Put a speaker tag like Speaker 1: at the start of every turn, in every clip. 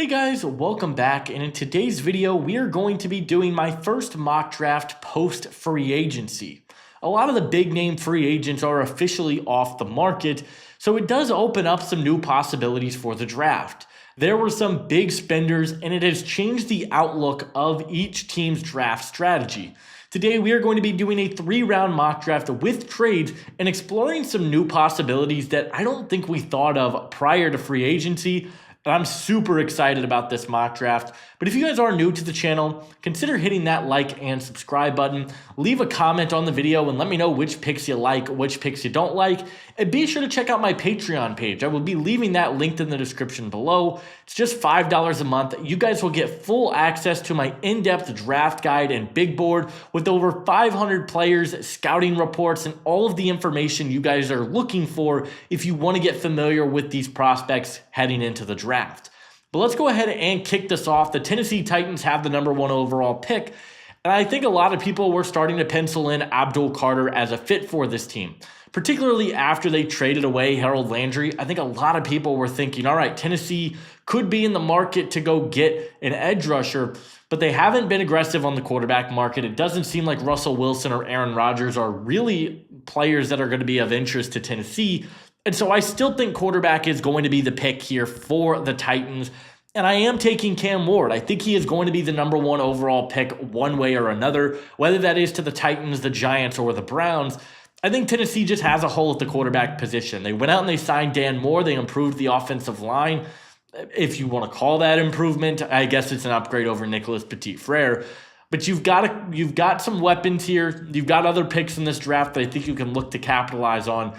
Speaker 1: Hey guys, welcome back, and in today's video we are going to be doing my first mock draft post free agency. A lot of the big name free agents are officially off the market, so it does open up some new possibilities for the draft. There were some big spenders and it has changed the outlook of each team's draft strategy. Today we are going to be doing a 3-round mock draft with trades and exploring some new possibilities that I don't think we thought of prior to free agency. And I'm super excited about this mock draft. But if you guys are new to the channel, consider hitting that like and subscribe button. Leave a comment on the video and let me know which picks you like, which picks you don't like. And be sure to check out my Patreon page. I will be leaving that linked in the description below. It's just $5 a month. You guys will get full access to my in-depth draft guide and big board with over 500 players, scouting reports, and all of the information you guys are looking for if you want to get familiar with these prospects heading into the draft. But let's go ahead and kick this off. The Tennessee Titans have the #1 overall pick, and I think a lot of people were starting to pencil in Abdul Carter as a fit for this team, particularly after they traded away Harold Landry. I think a lot of people were thinking, all right, Tennessee could be in the market to go get an edge rusher, but they haven't been aggressive on the quarterback market. It doesn't seem like Russell Wilson or Aaron Rodgers are really players that are going to be of interest to Tennessee. And so I still think quarterback is going to be the pick here for the Titans. And I am taking Cam Ward. I think he is going to be the #1 overall pick one way or another, whether that is to the Titans, the Giants, or the Browns. I think Tennessee just has a hole at the quarterback position. They went out and they signed Dan Moore. They improved the offensive line. If you want to call that improvement, I guess it's an upgrade over Nicholas Petit-Frere. But you've got some weapons here. You've got other picks in this draft that I think you can look to capitalize on.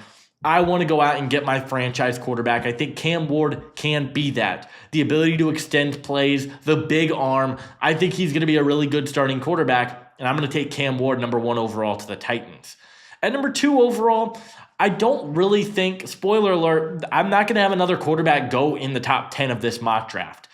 Speaker 1: I want to go out and get my franchise quarterback. I think Cam Ward can be that. The ability to extend plays, the big arm. I think he's going to be a really good starting quarterback, and I'm going to take Cam Ward #1 overall to the Titans. At #2 overall, I don't really think, spoiler alert, I'm not going to have another quarterback go in the top 10 of this mock draft.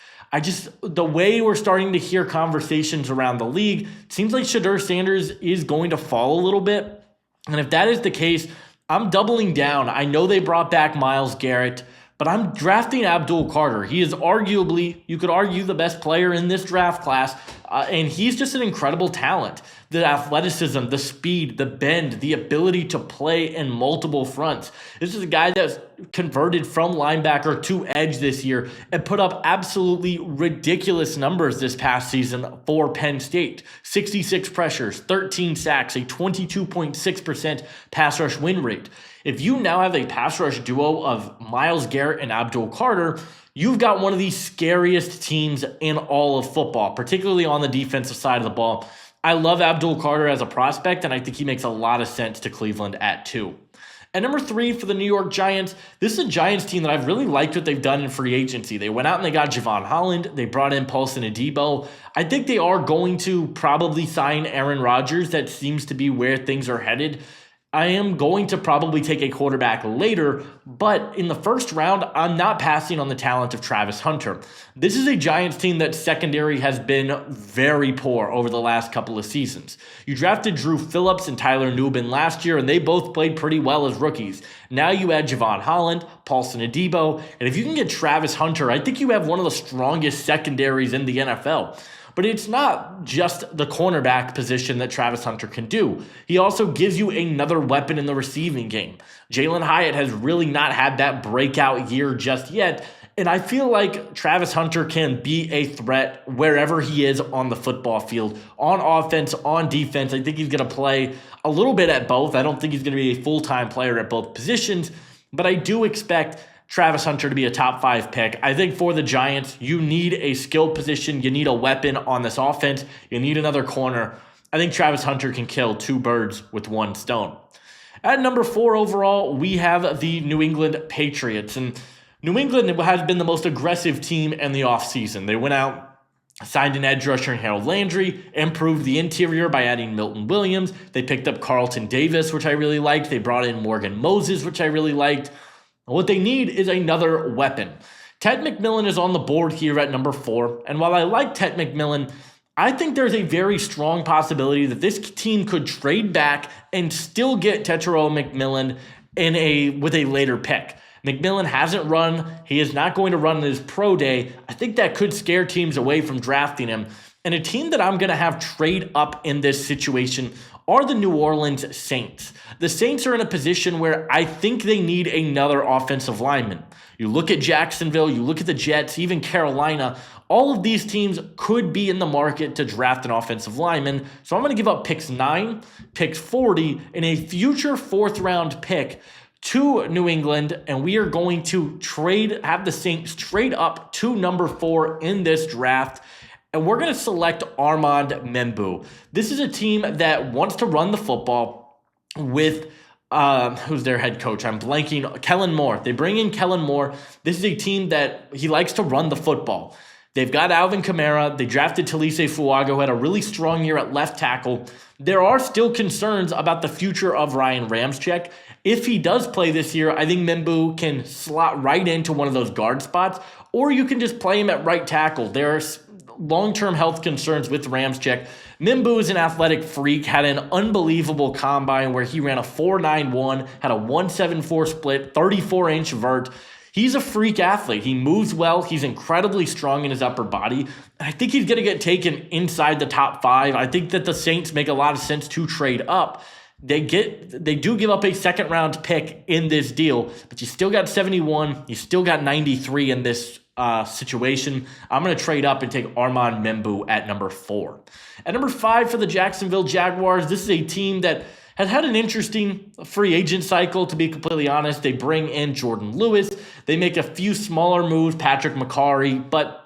Speaker 1: The way we're starting to hear conversations around the league, it seems like Shedeur Sanders is going to fall a little bit. And if that is the case, I'm doubling down. I know they brought back Myles Garrett, but I'm drafting Abdul Carter. He is arguably, you could argue, the best player in this draft class, and he's just an incredible talent. The athleticism, the speed, the bend, the ability to play in multiple fronts. This is a guy that's converted from linebacker to edge this year and put up absolutely ridiculous numbers this past season for Penn State. 66 pressures, 13 sacks, a 22.6% pass rush win rate. If you now have a pass rush duo of Myles Garrett and Abdul Carter, you've got one of the scariest teams in all of football, particularly on the defensive side of the ball. I love Abdul Carter as a prospect, and I think he makes a lot of sense to Cleveland at 2. At #3 for the New York Giants, this is a Giants team that I've really liked what they've done in free agency. They went out and they got Javon Holland. They brought in Paulson Adebo. I think they are going to probably sign Aaron Rodgers. That seems to be where things are headed. I am going to probably take a quarterback later, but in the first round, I'm not passing on the talent of Travis Hunter. This is a Giants team that secondary has been very poor over the last couple of seasons. You drafted Drew Phillips and Tyler Nubin last year, and they both played pretty well as rookies. Now you add Javon Holland, Paulson Adebo, and if you can get Travis Hunter, I think you have one of the strongest secondaries in the NFL. But it's not just the cornerback position that Travis Hunter can do. He also gives you another weapon in the receiving game. Jalen Hyatt has really not had that breakout year just yet, and I feel like Travis Hunter can be a threat wherever he is on the football field, on offense, on defense. I think he's going to play a little bit at both. I don't think he's going to be a full-time player at both positions, but I do expect Travis Hunter to be a top 5 pick. I think for the Giants, you need a skill position. You need a weapon on this offense. You need another corner. I think Travis Hunter can kill 2 birds with 1 stone. At #4 overall, we have the New England Patriots. And New England has been the most aggressive team in the offseason. They went out, signed an edge rusher in Harold Landry, improved the interior by adding Milton Williams. They picked up Carlton Davis, which I really liked. They brought in Morgan Moses, which I really liked. What they need is another weapon. Ted McMillan is on the board here at #4, and while I like Ted McMillan, I think there's a very strong possibility that this team could trade back and still get Tetairoa McMillan with a later pick. McMillan hasn't run. He is not going to run in his pro day. I think that could scare teams away from drafting him. And a team that I'm going to have trade up in this situation are the New Orleans Saints. The Saints are in a position where I think they need another offensive lineman. You look at Jacksonville, you look at the Jets, even Carolina, all of these teams could be in the market to draft an offensive lineman. So I'm going to give up picks 9, picks 40, and a future 4th round pick to New England, and we are going to have the Saints trade up to number 4 in this draft. And we're going to select Armand Membou. This is a team that wants to run the football with, who's their head coach? I'm blanking. Kellen Moore. They bring in Kellen Moore. This is a team that he likes to run the football. They've got Alvin Kamara. They drafted Talise Fuaga, who had a really strong year at left tackle. There are still concerns about the future of Ryan Ramczyk. If he does play this year, I think Membou can slot right into one of those guard spots, or you can just play him at right tackle. There's long-term health concerns with Ramczyk. Membou is an athletic freak, had an unbelievable combine where he ran a 4.91, had a 1.74 split, 34-inch vert. He's a freak athlete. He moves well. He's incredibly strong in his upper body. I think he's going to get taken inside the top 5. I think that the Saints make a lot of sense to trade up. They do give up a 2nd round pick in this deal, but you still got 71. You still got 93 in this situation. I'm going to trade up and take Armand Membou at number 4. At number 5 for the Jacksonville Jaguars, this is a team that has had an interesting free agent cycle, to be completely honest. They bring in Jordan Lewis. They make a few smaller moves, Patrick McCarry, but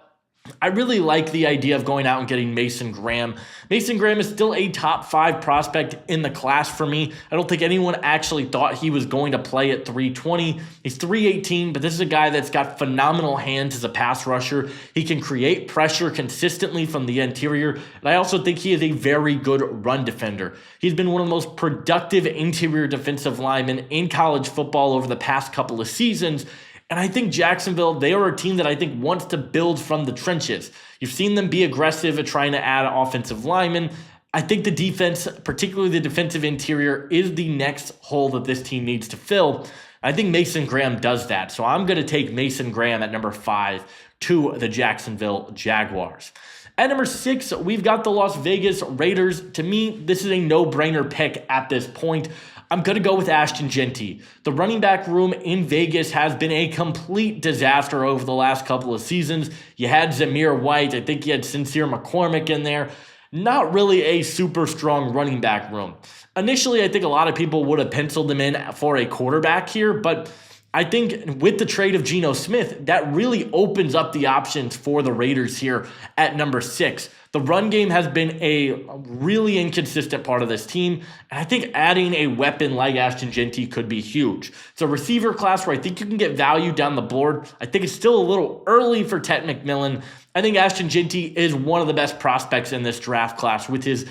Speaker 1: I really like the idea of going out and getting Mason Graham. Mason Graham is still a top 5 prospect in the class for me. I don't think anyone actually thought he was going to play at 320. He's 318, but this is a guy that's got phenomenal hands as a pass rusher. He can create pressure consistently from the interior, and I also think he is a very good run defender. He's been one of the most productive interior defensive linemen in college football over the past couple of seasons. And I think Jacksonville, they are a team that I think wants to build from the trenches. You've seen them be aggressive at trying to add offensive linemen. I think the defense, particularly the defensive interior, is the next hole that this team needs to fill. I think Mason Graham does that. So I'm going to take Mason Graham at number 5 to the Jacksonville Jaguars. At number 6, we've got the Las Vegas Raiders. To me, this is a no-brainer pick at this point. I'm going to go with Ashton Jeanty. The running back room in Vegas has been a complete disaster over the last couple of seasons. You had Zamir White. I think you had Sincere McCormick in there. Not really a super strong running back room. Initially, I think a lot of people would have penciled them in for a quarterback here, but I think with the trade of Geno Smith, that really opens up the options for the Raiders here at number 6. The run game has been a really inconsistent part of this team, and I think adding a weapon like Ashton Jeanty could be huge. It's a receiver class where I think you can get value down the board. I think it's still a little early for Ted McMillan. I think Ashton Jeanty is one of the best prospects in this draft class with his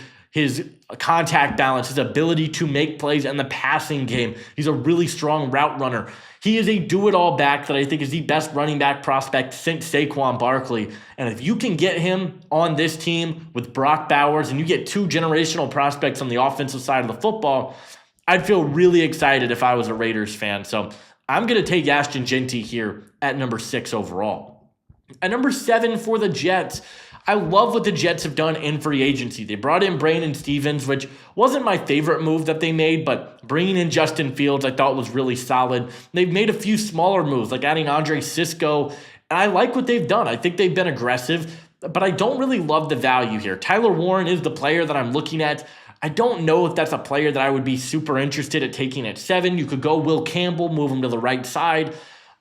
Speaker 1: contact balance, his ability to make plays, and the passing game. He's a really strong route runner. He is a do-it-all back that I think is the best running back prospect since Saquon Barkley. And if you can get him on this team with Brock Bowers and you get 2 generational prospects on the offensive side of the football, I'd feel really excited if I was a Raiders fan. So I'm going to take Ashton Jeanty here at number 6 overall. At number 7 for the Jets, I love what the Jets have done in free agency. They brought in Brandon Stevens, which wasn't my favorite move that they made, but bringing in Justin Fields I thought was really solid. They've made a few smaller moves, like adding Andre Sisco, and I like what they've done. I think they've been aggressive, but I don't really love the value here. Tyler Warren is the player that I'm looking at. I don't know if that's a player that I would be super interested at taking at 7. You could go Will Campbell, move him to the right side.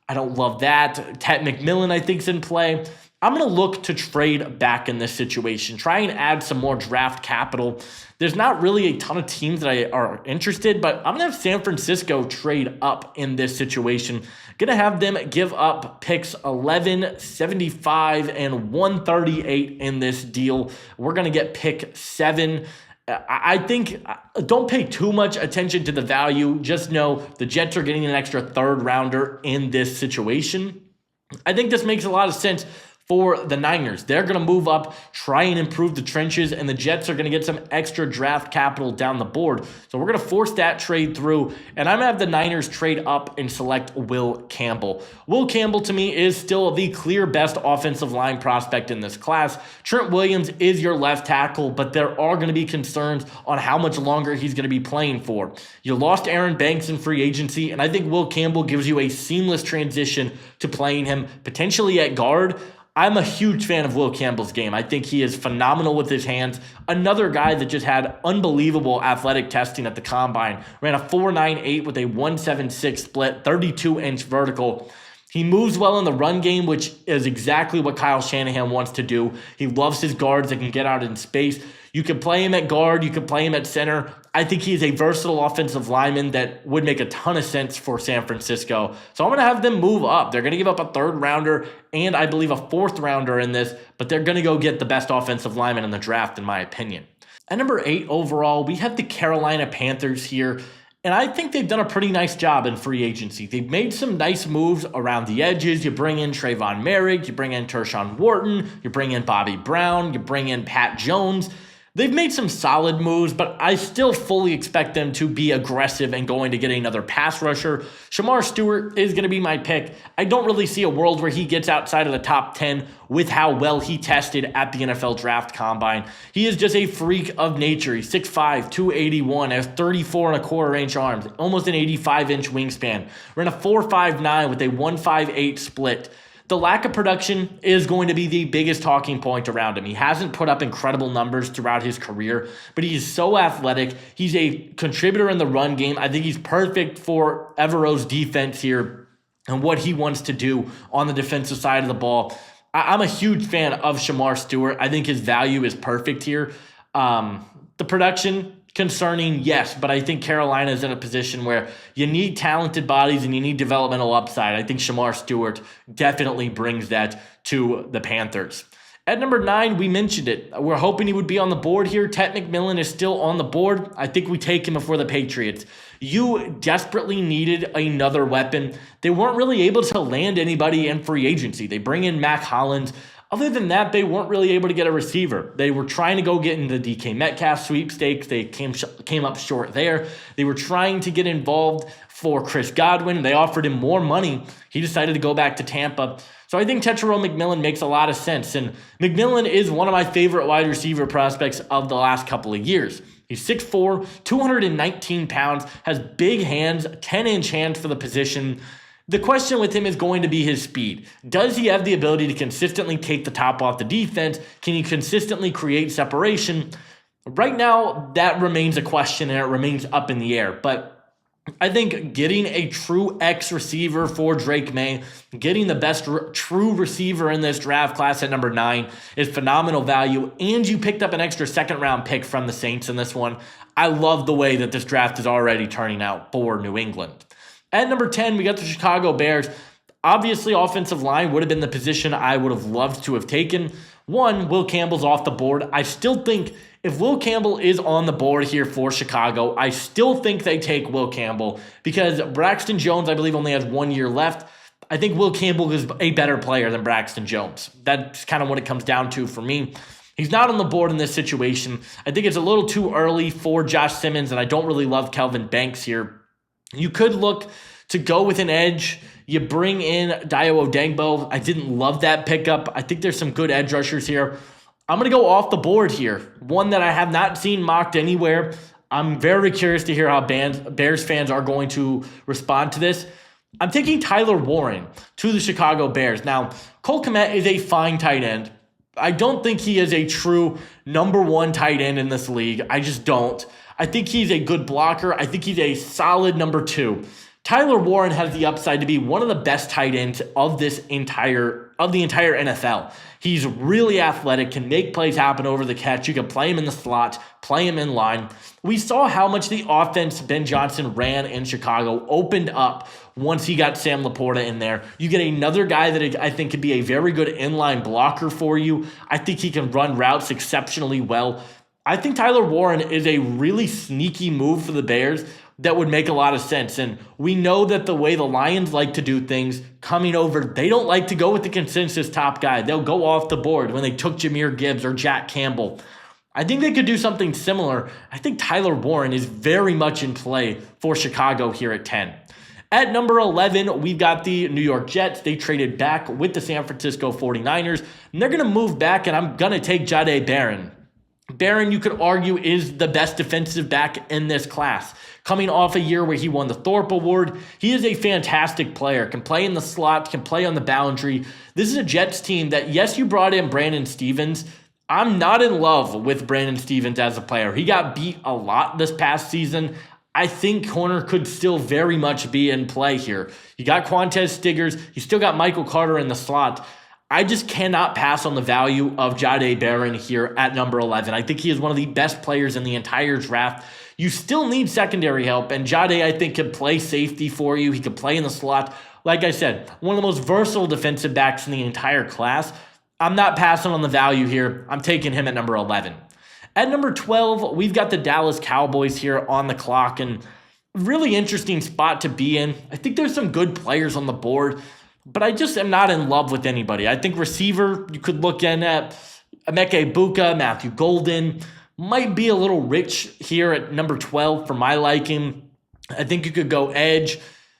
Speaker 1: I don't love that. Ted McMillan, I think, is in play. I'm going to look to trade back in this situation, try and add some more draft capital. There's not really a ton of teams that are interested, but I'm going to have San Francisco trade up in this situation. Going to have them give up picks 11, 75, and 138 in this deal. We're going to get pick 7. I think don't pay too much attention to the value. Just know the Jets are getting an extra 3rd rounder in this situation. I think this makes a lot of sense for the Niners. They're going to move up, try and improve the trenches, and the Jets are going to get some extra draft capital down the board. So we're going to force that trade through, and I'm going to have the Niners trade up and select Will Campbell. Will Campbell, to me, is still the clear best offensive line prospect in this class. Trent Williams is your left tackle, but there are going to be concerns on how much longer he's going to be playing for. You lost Aaron Banks in free agency, and I think Will Campbell gives you a seamless transition to playing him potentially at guard. I'm a huge fan of Will Campbell's game. I think he is phenomenal with his hands. Another guy that just had unbelievable athletic testing at the combine. Ran a 4.98 with a 1.76 split, 32-inch vertical. He moves well in the run game, which is exactly what Kyle Shanahan wants to do. He loves his guards that can get out in space. You can play him at guard. You can play him at center. I think he's a versatile offensive lineman that would make a ton of sense for San Francisco. So I'm going to have them move up. They're going to give up a third rounder and I believe a fourth rounder in this, but they're going to go get the best offensive lineman in the draft, in my opinion. At number 8 overall, we have the Carolina Panthers here. And I think they've done a pretty nice job in free agency. They've made some nice moves around the edges. You bring in Trayvon Merrick, you bring in Tershawn Wharton, you bring in Bobby Brown, you bring in Pat Jones. They've made some solid moves, but I still fully expect them to be aggressive and going to get another pass rusher. Shamar Stewart is going to be my pick. I don't really see a world where he gets outside of the top 10 with how well he tested at the NFL Draft Combine. He is just a freak of nature. He's 6'5", 281, has 34.25-inch arms, almost an 85-inch wingspan. Ran a 4.59 with a 1.58 split. The lack of production is going to be the biggest talking point around him. He hasn't put up incredible numbers throughout his career, but he is so athletic. He's a contributor in the run game. I think he's perfect for Evero's defense here and what he wants to do on the defensive side of the ball. I'm a huge fan of Shamar Stewart. I think his value is perfect here. The production, concerning, yes, but I think Carolina is in a position where you need talented bodies and you need developmental upside. I think Shamar Stewart definitely brings that to the Panthers. At number 9, we mentioned it. We're hoping he would be on the board here. Ted McMillan is still on the board. I think we take him before the Patriots. You desperately needed another weapon. They weren't really able to land anybody in free agency. They bring in Mac Hollins. Other than that, they weren't really able to get a receiver. They were trying to go get in the DK Metcalf sweepstakes. They came up short there. They were trying to get involved for Chris Godwin. They offered him more money. He decided to go back to Tampa. So I think Tetairoa McMillan makes a lot of sense. And McMillan is one of my favorite wide receiver prospects of the last couple of years. He's 6'4", 219 pounds, has big hands, 10-inch hands for the position. The question with him is going to be his speed. Does he have the ability to consistently take the top off the defense? Can he consistently create separation? Right now, that remains a question and it remains up in the air. But I think getting a true X receiver for Drake May, getting the best true receiver in this draft class at number 9 is phenomenal value. And you picked up an extra second-round pick from the Saints in this one. I love the way that this draft is already turning out for New England. At number 10, we got the Chicago Bears. Obviously, offensive line would have been the position I would have loved to have taken. One, Will Campbell's off the board. I still think if Will Campbell is on the board here for Chicago, I still think they take Will Campbell because Braxton Jones, I believe, only has 1 year left. I think Will Campbell is a better player than Braxton Jones. That's kind of what it comes down to for me. He's not on the board in this situation. I think it's a little too early for Josh Simmons, and I don't really love Kelvin Banks here. You could look to go with an edge. You bring in Dayo Odegbo. I didn't love that pickup. I think there's some good edge rushers here. I'm going to go off the board here. One that I have not seen mocked anywhere. I'm very curious to hear how Bears fans are going to respond to this. I'm taking Tyler Warren to the Chicago Bears. Now, Cole Kmet is a fine tight end. I don't think he is a true number 1 tight end in this league. I just don't. I think he's a good blocker. I think he's a solid number 2. Tyler Warren has the upside to be one of the best tight ends of the entire NFL. He's really athletic, can make plays happen over the catch. You can play him in the slot, play him in line. We saw how much the offense Ben Johnson ran in Chicago opened up once he got Sam Laporta in there. You get another guy that I think could be a very good inline blocker for you. I think he can run routes exceptionally well. I think Tyler Warren is a really sneaky move for the Bears. that would make a lot of sense. And we know that the way the Lions like to do things coming over, they don't like to go with the consensus top guy. They'll go off the board when they took Jahmyr Gibbs or Jack Campbell. I think they could do something similar. I think Tyler Warren is very much in play for Chicago here at 10. At number 11, we've got the New York Jets. They traded back with the San Francisco 49ers, and they're going to move back, and I'm going to take Jahdae Barron. Barron, you could argue, is the best defensive back in this class. Coming off a year where he won the Thorpe Award, he is a fantastic player, can play in the slot, can play on the boundary. This is a Jets team that, yes, you brought in Brandon Stevens. I'm not in love with Brandon Stevens as a player. He got beat a lot this past season. I think corner could still very much be in play here. You got Quantez Stiggers. You still got Michael Carter in the slot. I just cannot pass on the value of Jahdae Barron here at number 11. I think he is one of the best players in the entire draft. You still need secondary help, and Jahdae, I think, can play safety for you. He can play in the slot. Like I said, one of the most versatile defensive backs in the entire class. I'm not passing on the value here. I'm taking him at number 11. At number 12, we've got the Dallas Cowboys here on the clock, and really interesting spot to be in. I think there's some good players on the board, but I just am not in love with anybody. I think receiver, you could look in at Emeka Buka, Matthew Golden, might be a little rich here at number 12 for my liking. I think you could go edge.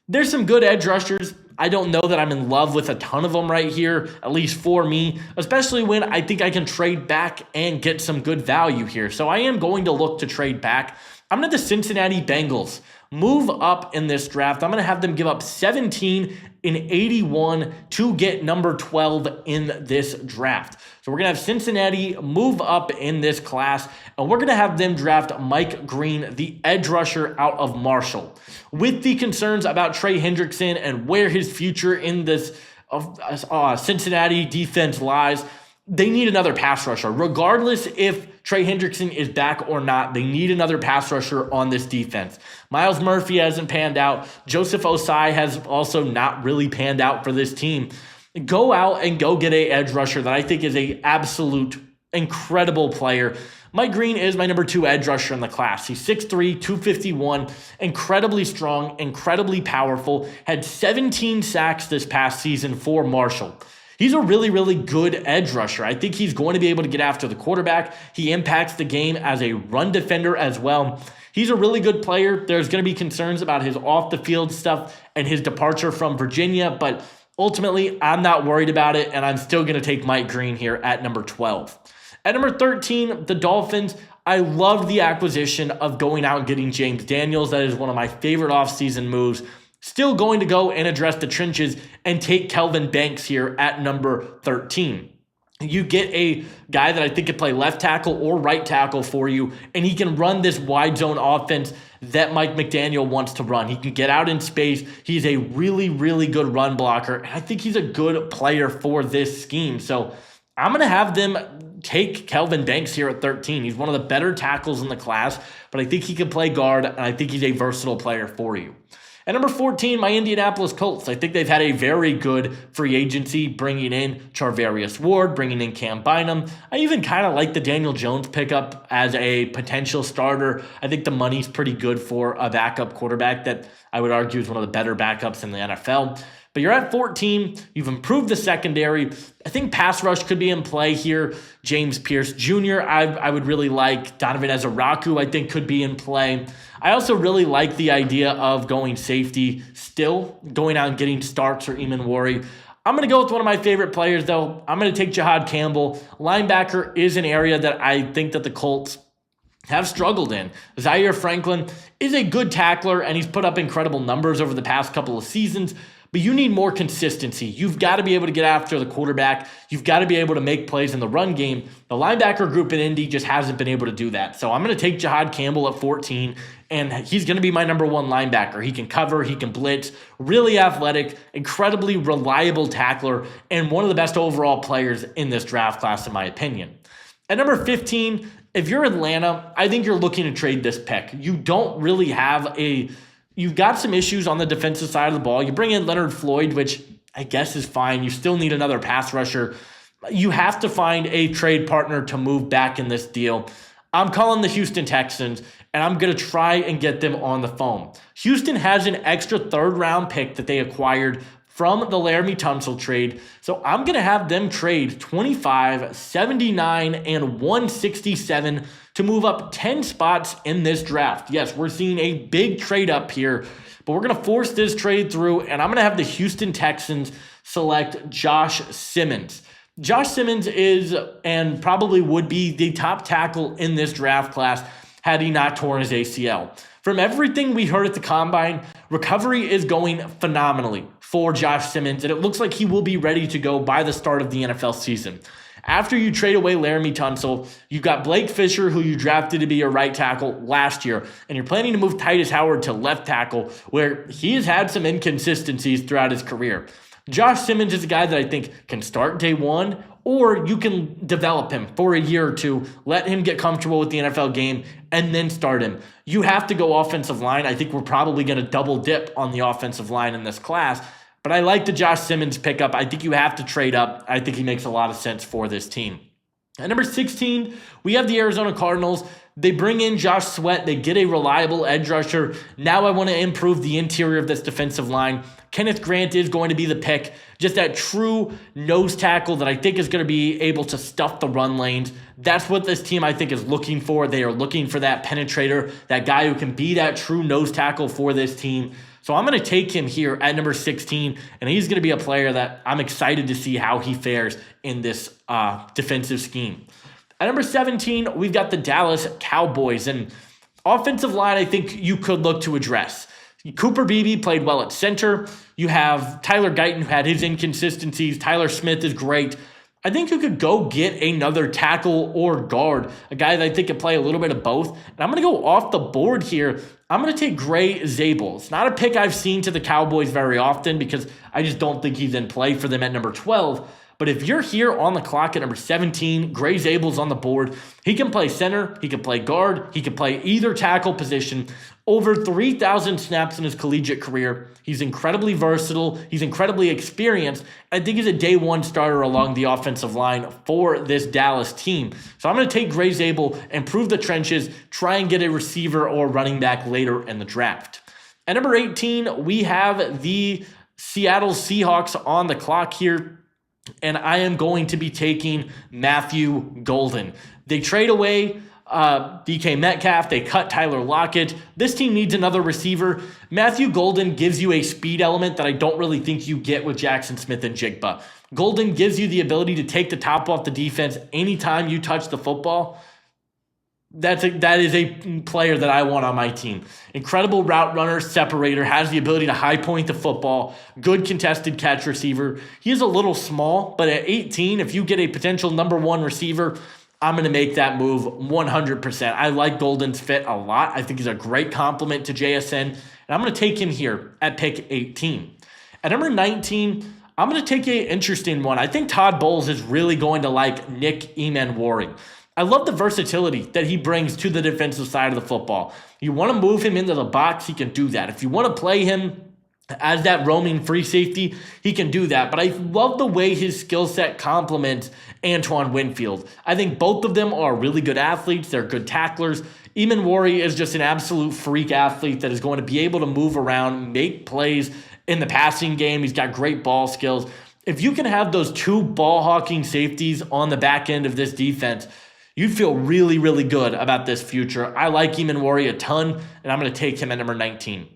Speaker 1: There's some good edge rushers. I don't know that I'm in love with a ton of them right here, at least for me, especially when I think I can trade back and get some good value here. So I am going to look to trade back. I'm going to the Cincinnati Bengals move up in this draft. I'm going to have them give up 17 and 81 to get number 12 in this draft. So we're going to have Cincinnati move up in this class, and we're going to have them draft Mike Green, the edge rusher out of Marshall. With the concerns about Trey Hendrickson and where his future in this Cincinnati defense lies, they need another pass rusher. Regardless if Trey Hendrickson is back or not, they need another pass rusher on this defense. Myles Murphy hasn't panned out. Joseph Osai has also not really panned out for this team. Go out and go get an edge rusher that I think is an absolute incredible player. Mike Green is my number 2 edge rusher in the class. He's 6'3", 251, incredibly strong, incredibly powerful, had 17 sacks this past season for Marshall. He's a really, really good edge rusher. I think he's going to be able to get after the quarterback. He impacts the game as a run defender as well. He's a really good player. There's going to be concerns about his off-the-field stuff and his departure from Virginia, but ultimately, I'm not worried about it, and I'm still going to take Mike Green here at number 12. At number 13, the Dolphins. I love the acquisition of going out and getting James Daniels. That is one of my favorite offseason moves. Still going to go and address the trenches and take Kelvin Banks here at number 13. You get a guy that I think can play left tackle or right tackle for you, and he can run this wide zone offense that Mike McDaniel wants to run. He can get out in space. He's a really, really good run blocker, and I think he's a good player for this scheme. So I'm going to have them take Kelvin Banks here at 13. He's one of the better tackles in the class, but I think he can play guard, and I think he's a versatile player for you. At number 14, my Indianapolis Colts. I think they've had a very good free agency, bringing in Charvarius Ward, bringing in Cam Bynum. I even kind of like the Daniel Jones pickup as a potential starter. I think the money's pretty good for a backup quarterback that I would argue is one of the better backups in the NFL. But you're at 14. You've improved the secondary. I think pass rush could be in play here. James Pierce Jr., I would really like. Donovan Ezeraku, I think, could be in play. I also really like the idea of going safety, still going out and getting Starks or Eamon Worry. I'm going to go with one of my favorite players, though. I'm going to take Jahad Campbell. Linebacker is an area that I think that the Colts have struggled in. Zaire Franklin is a good tackler, and he's put up incredible numbers over the past couple of seasons. But you need more consistency. You've got to be able to get after the quarterback. You've got to be able to make plays in the run game. The linebacker group in Indy just hasn't been able to do that. So I'm going to take Jahad Campbell at 14, and he's going to be my number 1 linebacker. He can cover, he can blitz, really athletic, incredibly reliable tackler, and one of the best overall players in this draft class, in my opinion. At number 15, if you're Atlanta, I think you're looking to trade this pick. You don't really have You've got some issues on the defensive side of the ball. You bring in Leonard Floyd, which I guess is fine. You still need another pass rusher. You have to find a trade partner to move back in this deal. I'm calling the Houston Texans, and I'm going to try and get them on the phone. Houston has an extra third-round pick that they acquired from the Laramie Tunsil trade, so I'm going to have them trade 25, 79, and 167 to move up 10 spots in this draft. Yes, we're seeing a big trade up here, but we're going to force this trade through, and I'm going to have the Houston Texans select Josh Simmons. Josh Simmons is, and probably would be, the top tackle in this draft class had he not torn his ACL. From everything we heard at the Combine, recovery is going phenomenally for Josh Simmons, and it looks like he will be ready to go by the start of the NFL season. After you trade away Laramie Tunsil, you've got Blake Fisher, who you drafted to be your right tackle last year, and you're planning to move Titus Howard to left tackle, where he has had some inconsistencies throughout his career. Josh Simmons is a guy that I think can start day one, or you can develop him for a year or two, let him get comfortable with the NFL game, and then start him. You have to go offensive line. I think we're probably going to double dip on the offensive line in this class, but I like the Josh Simmons pickup. I think you have to trade up. I think he makes a lot of sense for this team. At number 16, we have the Arizona Cardinals. They bring in Josh Sweat. They get a reliable edge rusher. Now I want to improve the interior of this defensive line. Kenneth Grant is going to be the pick. Just that true nose tackle that I think is going to be able to stuff the run lanes. That's what this team, I think, is looking for. They are looking for that penetrator, that guy who can be that true nose tackle for this team. So I'm going to take him here at number 16, and he's going to be a player that I'm excited to see how he fares in this defensive scheme. At number 17, we've got the Dallas Cowboys, and offensive line I think you could look to address. Cooper Beebe played well at center. You have Tyler Guyton, who had his inconsistencies. Tyler Smith is great. I think you could go get another tackle or guard, a guy that I think could play a little bit of both. And I'm going to go off the board here. I'm going to take Gray Zabel. It's not a pick I've seen to the Cowboys very often because I just don't think he's in play for them at number 12. But if you're here on the clock at number 17, Gray Zabel's on the board. He can play center, he can play guard, he can play either tackle position. Over 3,000 snaps in his collegiate career. He's incredibly versatile. He's incredibly experienced. I think he's a day one starter along the offensive line for this Dallas team. So I'm going to take Gray Zabel, improve the trenches, try and get a receiver or running back later in the draft. At number 18, we have the Seattle Seahawks on the clock here. And I am going to be taking Matthew Golden. They trade away DK Metcalf. They cut Tyler Lockett. This team needs another receiver. Matthew Golden gives you a speed element that I don't really think you get with Jackson Smith and Jigba. Golden gives you the ability to take the top off the defense anytime you touch the football. That is a player that I want on my team. Incredible route runner, separator, has the ability to high point the football, good contested catch receiver. He is a little small, but at 18, if you get a potential number one receiver, I'm going to make that move 100%. I like Golden's fit a lot. I think he's a great compliment to JSN, and I'm going to take him here at pick 18. At number 19, I'm going to take an interesting one. I think Todd Bowles is really going to like Nick Emanwari. I love the versatility that he brings to the defensive side of the football. You want to move him into the box, he can do that. If you want to play him as that roaming free safety, he can do that. But I love the way his skill set complements Antoine Winfield. I think both of them are really good athletes. They're good tacklers. Emanwari is just an absolute freak athlete that is going to be able to move around, make plays in the passing game. He's got great ball skills. If you can have those two ball-hawking safeties on the back end of this defense, you'd feel really, really good about this future. I like Emanwari a ton, and I'm going to take him at number 19.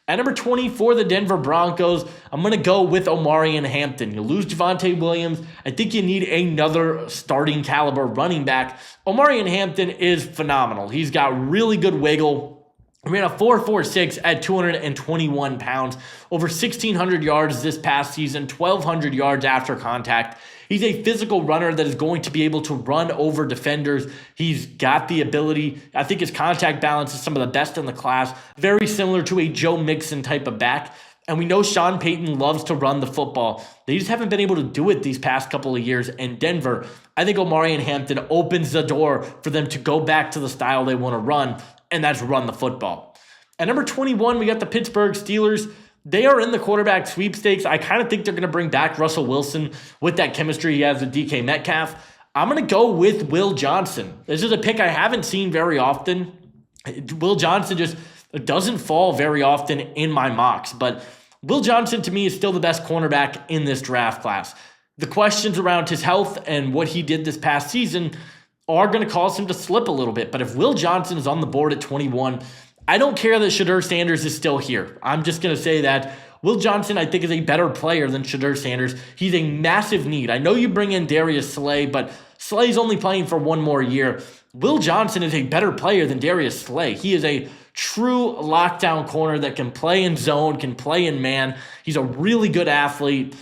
Speaker 1: At number 20 for the Denver Broncos, I'm going to go with Omarion Hampton. You lose Javonte Williams. I think you need another starting caliber running back. Omarion Hampton is phenomenal. He's got really good wiggle. He ran a 4.46 at 221 pounds, over 1,600 yards this past season, 1,200 yards after contact. He's a physical runner that is going to be able to run over defenders. He's got the ability. I think his contact balance is some of the best in the class, very similar to a Joe Mixon type of back. And we know Sean Payton loves to run the football. They just haven't been able to do it these past couple of years in Denver. I think Omarion Hampton opens the door for them to go back to the style they want to run, and that's run the football. At number 21, we got the Pittsburgh Steelers. They are in the quarterback sweepstakes. I kind of think they're going to bring back Russell Wilson with that chemistry he has with DK Metcalf. I'm going to go with Will Johnson. This is a pick I haven't seen very often. Will Johnson just doesn't fall very often in my mocks, but Will Johnson to me is still the best cornerback in this draft class. The questions around his health and what he did this past season are going to cause him to slip a little bit. But if Will Johnson is on the board at 21, I don't care that Shedeur Sanders is still here. I'm just going to say that Will Johnson, I think, is a better player than Shedeur Sanders. He's a massive need. I know you bring in Darius Slay, but Slay's only playing for one more year. Will Johnson is a better player than Darius Slay. He is a true lockdown corner that can play in zone, can play in man. He's a really good athlete.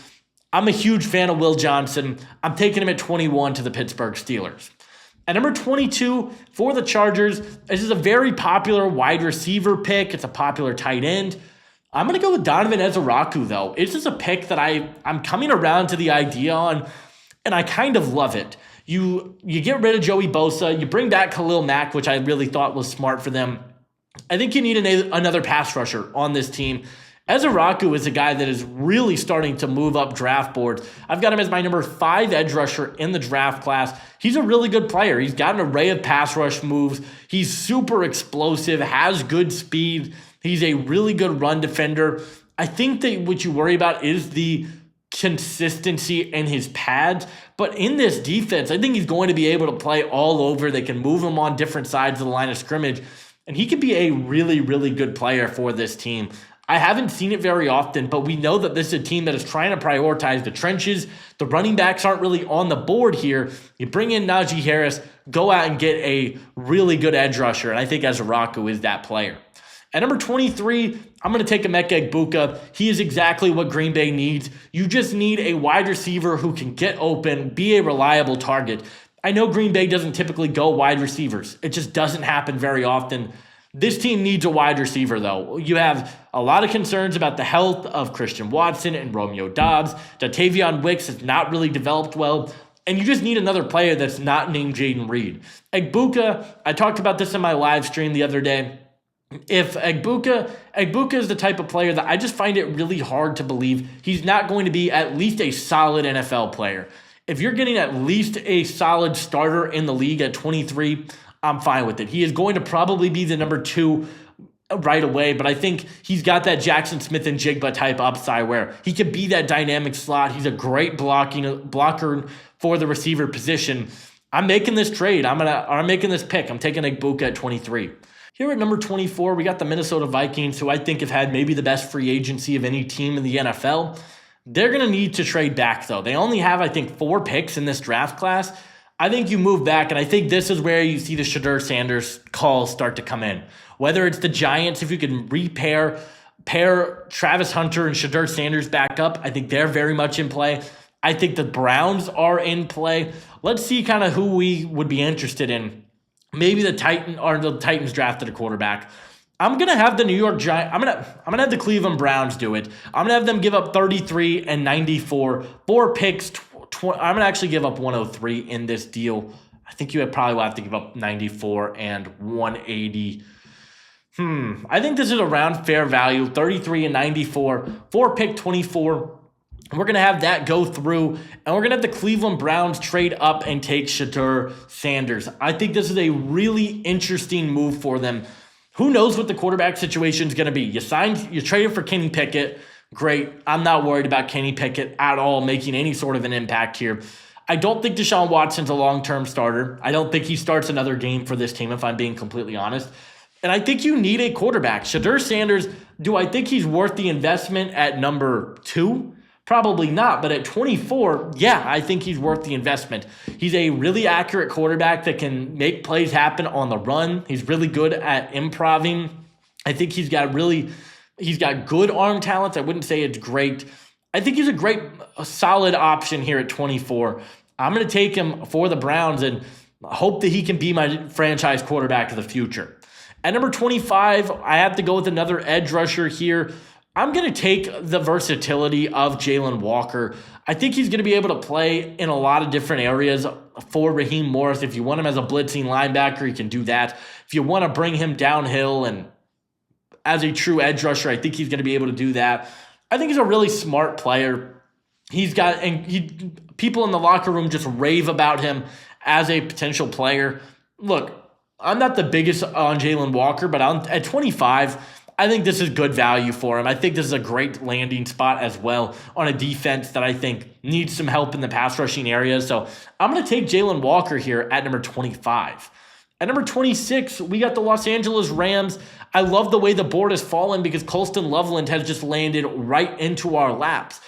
Speaker 1: I'm a huge fan of Will Johnson. I'm taking him at 21 to the Pittsburgh Steelers. At number 22 for the Chargers, this is a very popular wide receiver pick. It's a popular tight end. I'm going to go with Donovan Ezeraku, though. It's just a pick that I'm coming around to the idea on, and I kind of love it. You get rid of Joey Bosa. You bring back Khalil Mack, which I really thought was smart for them. I think you need another pass rusher on this team. Ezeraku is a guy that is really starting to move up draft boards. I've got him as my number 5 edge rusher in the draft class. He's a really good player. He's got an array of pass rush moves. He's super explosive, has good speed. He's a really good run defender. I think that what you worry about is the consistency in his pads. But in this defense, I think he's going to be able to play all over. They can move him on different sides of the line of scrimmage. And he could be a really, really good player for this team. I haven't seen it very often, but we know that this is a team that is trying to prioritize the trenches. The running backs aren't really on the board here. You bring in Najee Harris, go out and get a really good edge rusher, and I think Ezeraku is that player. At number 23, I'm going to take Emeka Egbuka. He is exactly what Green Bay needs. You just need a wide receiver who can get open, be a reliable target. I know Green Bay doesn't typically go wide receivers. It just doesn't happen very often. This team needs a wide receiver, though. You have a lot of concerns about the health of Christian Watson and Romeo Doubs. Dontayvion Wicks has not really developed well. And you just need another player that's not named Jaden Reed. Egbuka, I talked about this in my live stream the other day. If Egbuka is the type of player that I just find it really hard to believe he's not going to be at least a solid NFL player. If you're getting at least a solid starter in the league at 23, I'm fine with it. He is going to probably be the number 2 right away, but I think he's got that Jackson Smith and Jigba type upside where he could be that dynamic slot. He's a great blocker for the receiver position. I'm making this trade. I'm making this pick. I'm taking Egbuka at 23. Here at number 24, we got the Minnesota Vikings, who I think have had maybe the best free agency of any team in the NFL. They're going to need to trade back, though. They only have, I think, 4 picks in this draft class. I think you move back, and I think this is where you see the Shedeur Sanders calls start to come in. Whether it's the Giants, if you can pair Travis Hunter and Shedeur Sanders back up, I think they're very much in play. I think the Browns are in play. Let's see kind of who we would be interested in. Maybe the Titans drafted a quarterback. I'm gonna have the New York Giants. I'm gonna have the Cleveland Browns do it. I'm gonna have them give up 33 and 94, 4 picks. I'm gonna actually give up 103 in this deal. I think you probably will have to give up 94 and 180. I think this is around fair value. 33 and 94, 4 pick 24. We're going to have that go through, and we're going to have the Cleveland Browns trade up and take Shedeur Sanders. I think this is a really interesting move for them. Who knows what the quarterback situation is going to be? You traded for Kenny Pickett. Great. I'm not worried about Kenny Pickett at all making any sort of an impact here. I don't think Deshaun Watson's a long-term starter. I don't think he starts another game for this team, if I'm being completely honest. And I think you need a quarterback. Shedeur Sanders, do I think he's worth the investment at number 2? Probably not, but at 24, yeah, I think he's worth the investment. He's a really accurate quarterback that can make plays happen on the run. He's really good at improving. I think he's got good arm talents. I wouldn't say it's great. I think he's a solid option here at 24. I'm going to take him for the Browns and hope that he can be my franchise quarterback of the future. At number 25, I have to go with another edge rusher here. I'm going to take the versatility of Jalen Walker. I think he's going to be able to play in a lot of different areas for Raheem Morris. If you want him as a blitzing linebacker, you can do that. If you want to bring him downhill and as a true edge rusher, I think he's going to be able to do that. I think he's a really smart player. People in the locker room just rave about him as a potential player. Look, I'm not the biggest on Jalen Walker, but at 25, I think this is good value for him. I think this is a great landing spot as well on a defense that I think needs some help in the pass rushing area. So I'm going to take Jalen Walker here at number 25. At number 26, we got the Los Angeles Rams. I love the way the board has fallen because Colston Loveland has just landed right into our laps.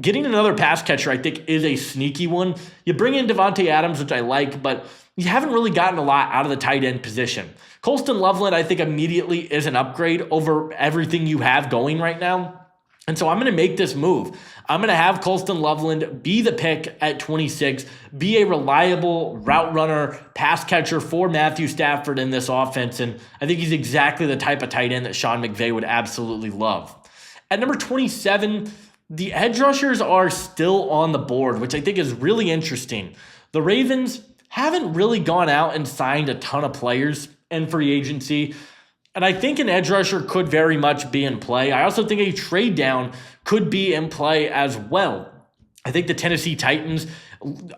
Speaker 1: Getting another pass catcher, I think, is a sneaky one. You bring in Devontae Adams, which I like, but you haven't really gotten a lot out of the tight end position. Colston Loveland, I think, immediately is an upgrade over everything you have going right now. And so I'm going to make this move. I'm going to have Colston Loveland be the pick at 26, be a reliable route runner, pass catcher for Matthew Stafford in this offense. And I think he's exactly the type of tight end that Sean McVay would absolutely love. At number 27, the edge rushers are still on the board, which I think is really interesting. The Ravens haven't really gone out and signed a ton of players in free agency, and I think an edge rusher could very much be in play. I also think a trade down could be in play as well. I think the Tennessee Titans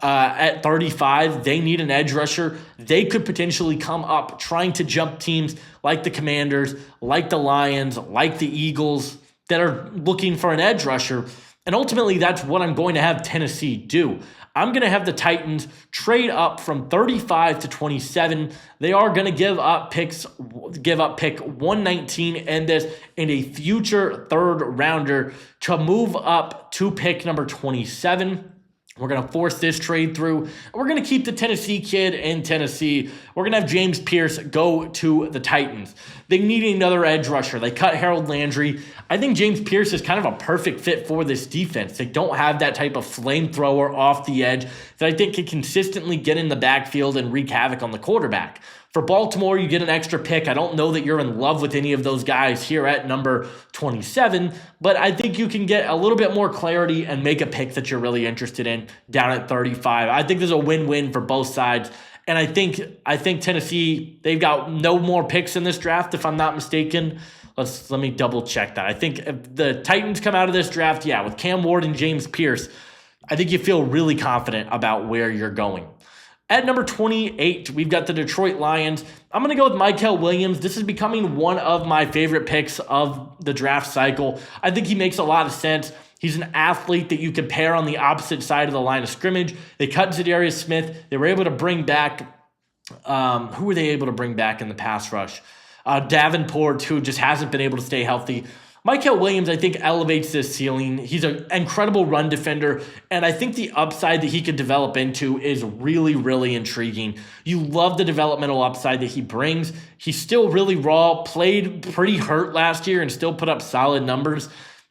Speaker 1: at 35, they need an edge rusher. They could potentially come up trying to jump teams like the Commanders, like the Lions, like the Eagles that are looking for an edge rusher. And ultimately, that's what I'm going to have Tennessee do. I'm going to have the Titans trade up from 35 to 27. They are going to give up pick 119 and a future third rounder to move up to pick number 27. We're going to force this trade through. We're going to keep the Tennessee kid in Tennessee. We're going to have James Pierce go to the Titans. They need another edge rusher. They cut Harold Landry. I think James Pierce is kind of a perfect fit for this defense. They don't have that type of flamethrower off the edge that I think can consistently get in the backfield and wreak havoc on the quarterback. For Baltimore, you get an extra pick. I don't know that you're in love with any of those guys here at number 27, but I think you can get a little bit more clarity and make a pick that you're really interested in down at 35. I think there's a win-win for both sides. And I think Tennessee, they've got no more picks in this draft, if I'm not mistaken. Let me double check that. I think if the Titans come out of this draft, with Cam Ward and James Pierce, I think you feel really confident about where you're going. At number 28, we've got the Detroit Lions. I'm going to go with Mykel Williams. This is becoming one of my favorite picks of the draft cycle. I think he makes a lot of sense. He's an athlete that you can pair on the opposite side of the line of scrimmage. They cut Zadarius Smith. They were able to bring back, who were they able to bring back in the pass rush? Davenport, who just hasn't been able to stay healthy. Mykel Williams, I think, elevates this ceiling. He's an incredible run defender, and I think the upside that he could develop into is really, really intriguing. You love the developmental upside that he brings. He's still really raw, played pretty hurt last year, and still put up solid numbers.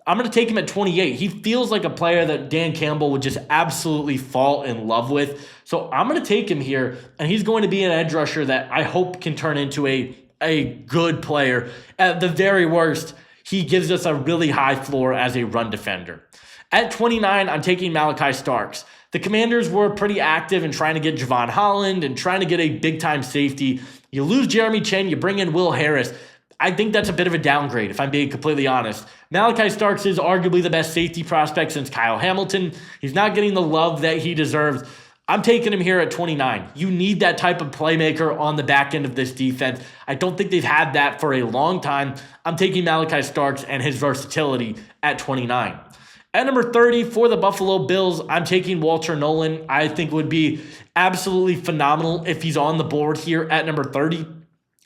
Speaker 1: I'm going to take him at 28. He feels like a player that Dan Campbell would just absolutely fall in love with. So I'm going to take him here, and he's going to be an edge rusher that I hope can turn into a good player. At the very worst, he gives us a really high floor as a run defender. At 29, I'm taking Malachi Starks. The Commanders were pretty active in trying to get Javon Holland and trying to get a big-time safety. You lose Jeremy Chinn, you bring in Will Harris. I think that's a bit of a downgrade, if I'm being completely honest. Malachi Starks is arguably the best safety prospect since Kyle Hamilton. He's not getting the love that he deserves. I'm taking him here at 29. You need that type of playmaker on the back end of this defense. I don't think they've had that for a long time. I'm taking Malachi Starks and his versatility at 29. At number 30 for the Buffalo Bills, I'm taking Walter Nolan. I think would be absolutely phenomenal if he's on the board here at number 30.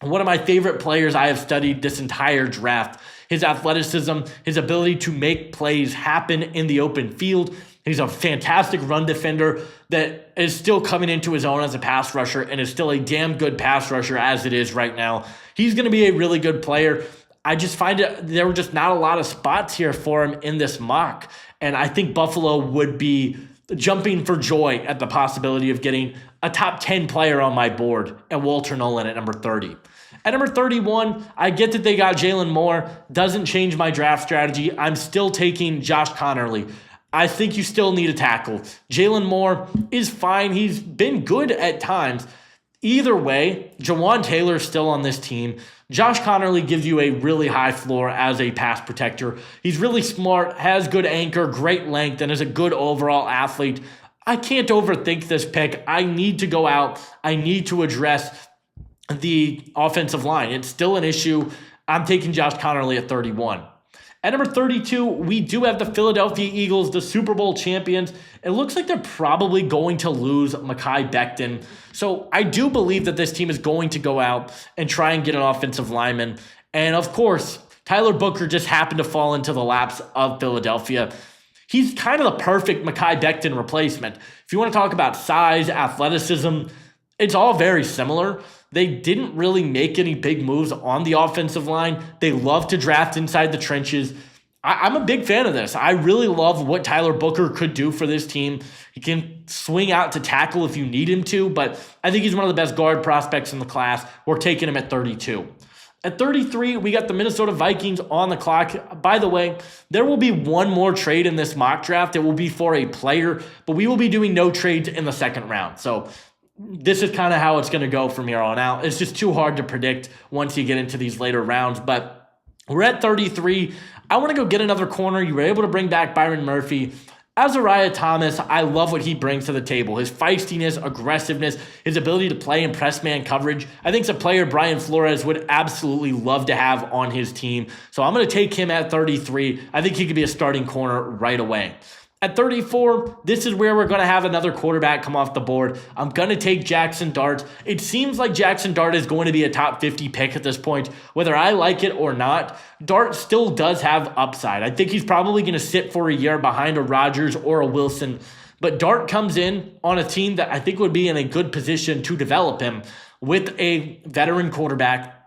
Speaker 1: One of my favorite players I have studied this entire draft. His athleticism, his ability to make plays happen in the open field. He's a fantastic run defender that is still coming into his own as a pass rusher and is still a damn good pass rusher as it is right now. He's going to be a really good player. I just find there were just not a lot of spots here for him in this mock. And I think Buffalo would be jumping for joy at the possibility of getting a top 10 player on my board and Walter Nolan at number 30. At number 31, I get that they got Jalen Moore. Doesn't change my draft strategy. I'm still taking Josh Connerly. I think you still need a tackle. Jalen Moore is fine. He's been good at times. Either way, Jawan Taylor is still on this team. Josh Connerly gives you a really high floor as a pass protector. He's really smart, has good anchor, great length, and is a good overall athlete. I can't overthink this pick. I need to go out. I need to address the offensive line. It's still an issue. I'm taking Josh Connerly at 31. At number 32, we do have the Philadelphia Eagles, the Super Bowl champions. It looks like they're probably going to lose Mekhi Becton. So I do believe that this team is going to go out and try and get an offensive lineman. And of course, Tyler Booker just happened to fall into the laps of Philadelphia. He's kind of the perfect Mekhi Becton replacement. If you want to talk about size, athleticism, it's all very similar. They didn't really make any big moves on the offensive line. They love to draft inside the trenches. I'm a big fan of this. I really love what Tyler Booker could do for this team. He can swing out to tackle if you need him to, but I think he's one of the best guard prospects in the class. We're taking him at 32. At 33, we got the Minnesota Vikings on the clock. By the way, there will be one more trade in this mock draft. It will be for a player, but we will be doing no trades in the second round. So this is kind of how it's going to go from here on out. It's just too hard to predict once you get into these later rounds. But we're at 33. I want to go get another corner. You were able to bring back Byron Murphy. Azariah Thomas, I love what he brings to the table. His feistiness, aggressiveness, his ability to play in press man coverage. I think it's a player Brian Flores would absolutely love to have on his team. So I'm going to take him at 33. I think he could be a starting corner right away. At 34, this is where we're going to have another quarterback come off the board. I'm going to take Jackson Dart. It seems like Jackson Dart is going to be a top 50 pick at this point. Whether I like it or not, Dart still does have upside. I think he's probably going to sit for a year behind a Rodgers or a Wilson. But Dart comes in on a team that I think would be in a good position to develop him with a veteran quarterback.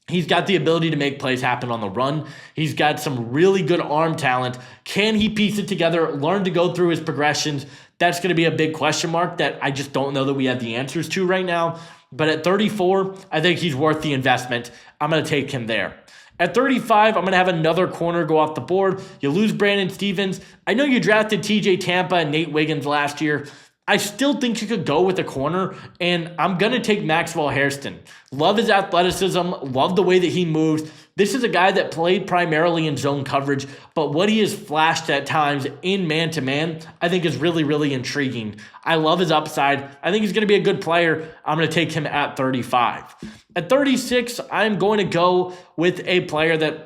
Speaker 1: He's got the ability to make plays happen on the run. He's got some really good arm talent. Can he piece it together, learn to go through his progressions? That's going to be a big question mark that I just don't know that we have the answers to right now. But at 34, I think he's worth the investment. I'm going to take him there. At 35, I'm going to have another corner go off the board. You lose Brandon Stevens. I know you drafted TJ Tampa and Nate Wiggins last year. I still think you could go with a corner, and I'm going to take Maxwell Hairston. Love his athleticism, love the way that he moves. This is a guy that played primarily in zone coverage, but what he has flashed at times in man-to-man, I think is really, really intriguing. I love his upside. I think he's going to be a good player. I'm going to take him at 35. At 36, I'm going to go with a player that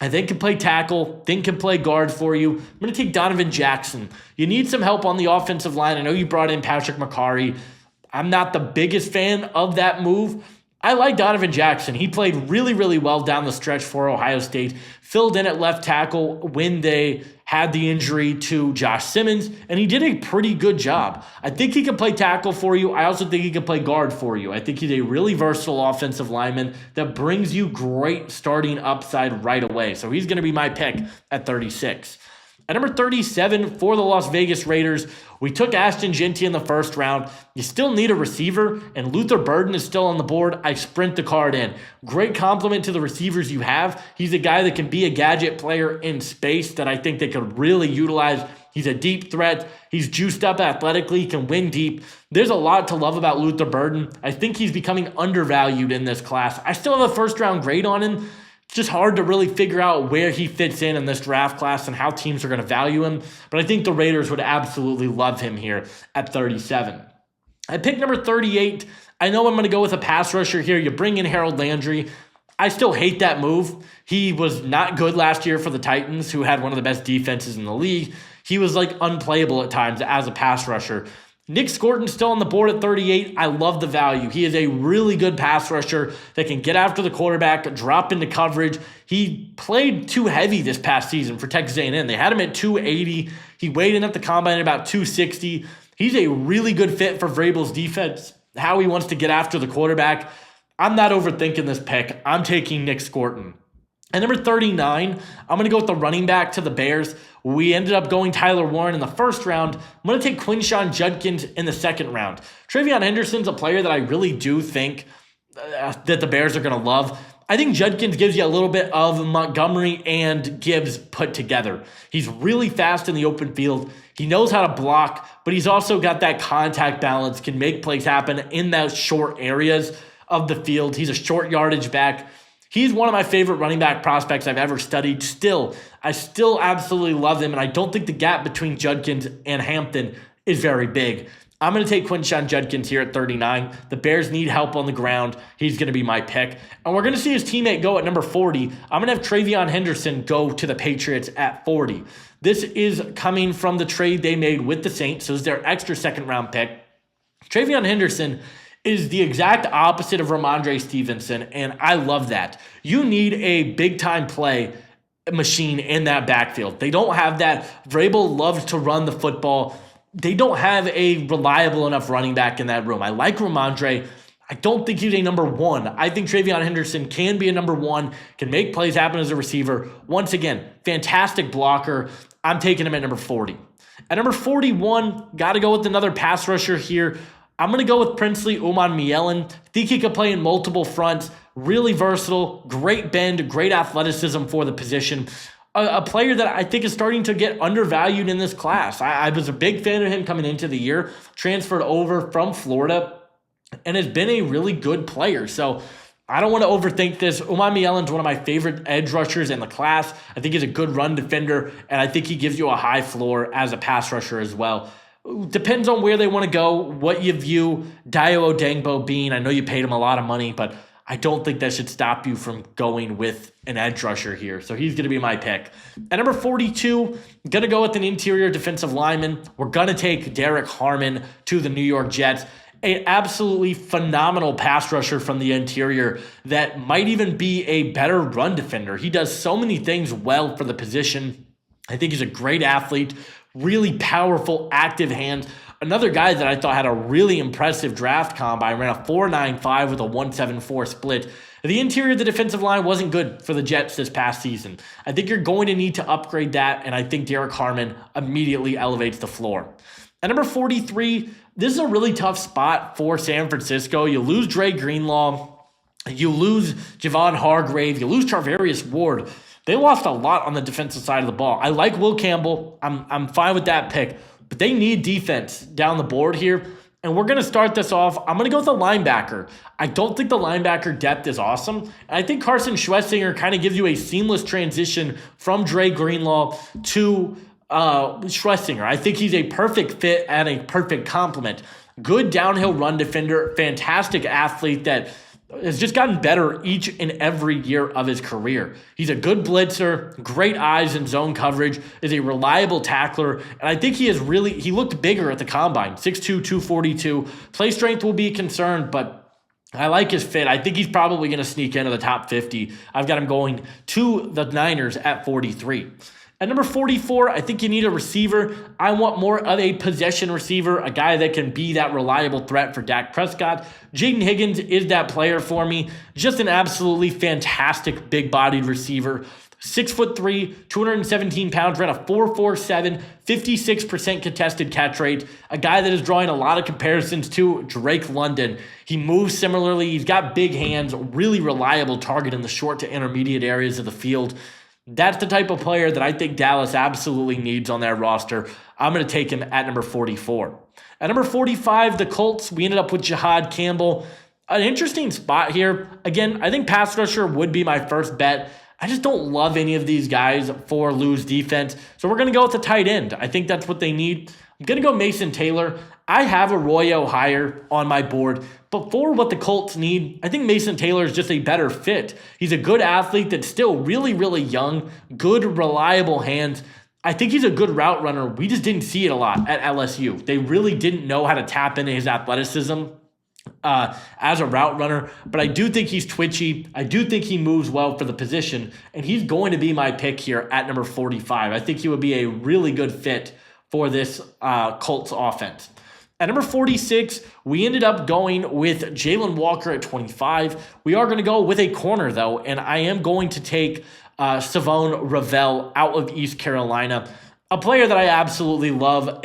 Speaker 1: I think can play tackle, think can play guard for you. I'm going to take Donovan Jackson. You need some help on the offensive line. I know you brought in Patrick McCarry. I'm not the biggest fan of that move. I like Donovan Jackson. He played really, really well down the stretch for Ohio State, filled in at left tackle when they had the injury to Josh Simmons, and he did a pretty good job. I think he can play tackle for you. I also think he can play guard for you. I think he's a really versatile offensive lineman that brings you great starting upside right away. So he's going to be my pick at 36. At number 37 for the Las Vegas Raiders, we took Ashton Jeanty in the first round. You still need a receiver, and Luther Burden is still on the board. I sprint the card in. Great compliment to the receivers you have. He's a guy that can be a gadget player in space that I think they could really utilize. He's a deep threat. He's juiced up athletically. He can win deep. There's a lot to love about Luther Burden. I think he's becoming undervalued in this class. I still have a first-round grade on him. It's just hard to really figure out where he fits in this draft class and how teams are going to value him. But I think the Raiders would absolutely love him here at 37. At pick number 38, I know I'm going to go with a pass rusher here. You bring in Harold Landry. I still hate that move. He was not good last year for the Titans, who had one of the best defenses in the league. He was like unplayable at times as a pass rusher. Nick Scorton's still on the board at 38. I love the value. He is a really good pass rusher that can get after the quarterback, drop into coverage. He played too heavy this past season for Texas A&M. They had him at 280. He weighed in at the combine at about 260. He's a really good fit for Vrabel's defense, how he wants to get after the quarterback. I'm not overthinking this pick. I'm taking Nick Scorton. At number 39, I'm going to go with the running back to the Bears. We ended up going Tyler Warren in the first round. I'm going to take Quinshon Judkins in the second round. Travion Henderson's a player that I really do think that the Bears are going to love. I think Judkins gives you a little bit of Montgomery and Gibbs put together. He's really fast in the open field. He knows how to block, but he's also got that contact balance, can make plays happen in those short areas of the field. He's a short yardage back. He's one of my favorite running back prospects I've ever studied. I still absolutely love him, and I don't think the gap between Judkins and Hampton is very big. I'm going to take Quinshon Judkins here at 39. The Bears need help on the ground. He's going to be my pick. And we're going to see his teammate go at number 40. I'm going to have Travion Henderson go to the Patriots at 40. This is coming from the trade they made with the Saints, so it's their extra second-round pick. Travion Henderson is the exact opposite of Ramondre Stevenson, and I love that. You need a big-time play machine in that backfield. They don't have that. Vrabel loves to run the football. They don't have a reliable enough running back in that room. I like Ramondre. I don't think he's a number one. I think Travion Henderson can be a number one, can make plays happen as a receiver. Once again, fantastic blocker. I'm taking him at number 40. At number 41, got to go with another pass rusher here. I'm going to go with Princely Umanmielen. I think he could play in multiple fronts. Really versatile, great bend, great athleticism for the position. A player that I think is starting to get undervalued in this class. I was a big fan of him coming into the year, transferred over from Florida, and has been a really good player. So I don't want to overthink this. Umanmielen's one of my favorite edge rushers in the class. I think he's a good run defender, and I think he gives you a high floor as a pass rusher as well. Depends on where they want to go, what you view Dayo Odengbo being. I know you paid him a lot of money, but I don't think that should stop you from going with an edge rusher here. So he's going to be my pick. At number 42, going to go with an interior defensive lineman. We're going to take Derek Harmon to the New York Jets. An absolutely phenomenal pass rusher from the interior that might even be a better run defender. He does so many things well for the position. I think he's a great athlete. Really powerful, active hands. Another guy that I thought had a really impressive draft combine, ran a 4.95 with a 1.74 split. The interior of the defensive line wasn't good for the Jets this past season. I think you're going to need to upgrade that, and I think Derek Harmon immediately elevates the floor. At number 43, this is a really tough spot for San Francisco. You lose Dre Greenlaw. You lose Javon Hargrave. You lose Charvarius Ward. They lost a lot on the defensive side of the ball. I like Will Campbell. I'm fine with that pick. But they need defense down the board here. And we're going to start this off. I'm going to go with a linebacker. I don't think the linebacker depth is awesome. And I think Carson Schwessinger kind of gives you a seamless transition from Dre Greenlaw to Schwessinger. I think he's a perfect fit and a perfect complement. Good downhill run defender, fantastic athlete that has just gotten better each and every year of his career. He's a good blitzer, great eyes and zone coverage, is a reliable tackler, and I think he looked bigger at the combine, 6'2", 242. Play strength will be a concern, but I like his fit. I think he's probably going to sneak into the top 50. I've got him going to the Niners at 43. At number 44, I think you need a receiver. I want more of a possession receiver, a guy that can be that reliable threat for Dak Prescott. Jaden Higgins is that player for me. Just an absolutely fantastic big-bodied receiver. 6'3", 217 pounds, ran a 4.47, 56% contested catch rate. A guy that is drawing a lot of comparisons to Drake London. He moves similarly. He's got big hands, really reliable target in the short to intermediate areas of the field. That's the type of player that I think Dallas absolutely needs on their roster. I'm going to take him at number 44. At number 45, the Colts, we ended up with Jihad Campbell. An interesting spot here. Again, I think pass rusher would be my first bet. I just don't love any of these guys for Lou's defense. So we're going to go with the tight end. I think that's what they need. I'm going to go Mason Taylor. I have Arroyo higher on my board, but for what the Colts need, I think Mason Taylor is just a better fit. He's a good athlete that's still really, really young, good, reliable hands. I think he's a good route runner. We just didn't see it a lot at LSU. They really didn't know how to tap into his athleticism as a route runner, but I do think he's twitchy. I do think he moves well for the position, and he's going to be my pick here at number 45. I think he would be a really good fit for this Colts offense. At number 46, we ended up going with Jalen Walker at 25. We are going to go with a corner, though, and I am going to take Savon Ravel out of East Carolina, a player that I absolutely love,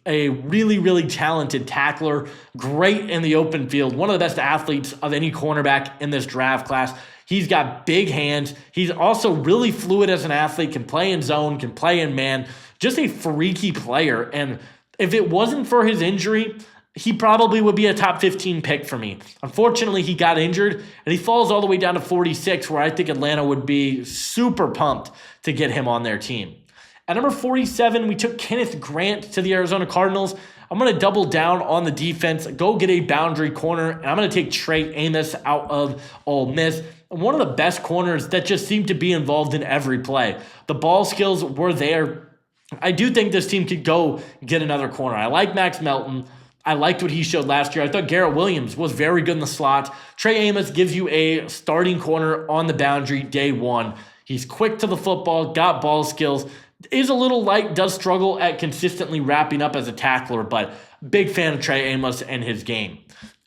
Speaker 1: a really, really talented tackler, great in the open field, one of the best athletes of any cornerback in this draft class. He's got big hands. He's also really fluid as an athlete, can play in zone, can play in man, just a freaky player. And if it wasn't for his injury, he probably would be a top 15 pick for me. Unfortunately, he got injured, and he falls all the way down to 46, where I think Atlanta would be super pumped to get him on their team. At number 47, we took Kenneth Grant to the Arizona Cardinals. I'm going to double down on the defense, go get a boundary corner, and I'm going to take Trey Amos out of Ole Miss. One of the best corners that just seemed to be involved in every play. The ball skills were there. I do think this team could go get another corner. I like Max Melton. I liked what he showed last year. I thought Garrett Williams was very good in the slot. Trey Amos gives you a starting corner on the boundary day one. He's quick to the football, got ball skills, is a little light, does struggle at consistently wrapping up as a tackler, but big fan of Trey Amos and his game.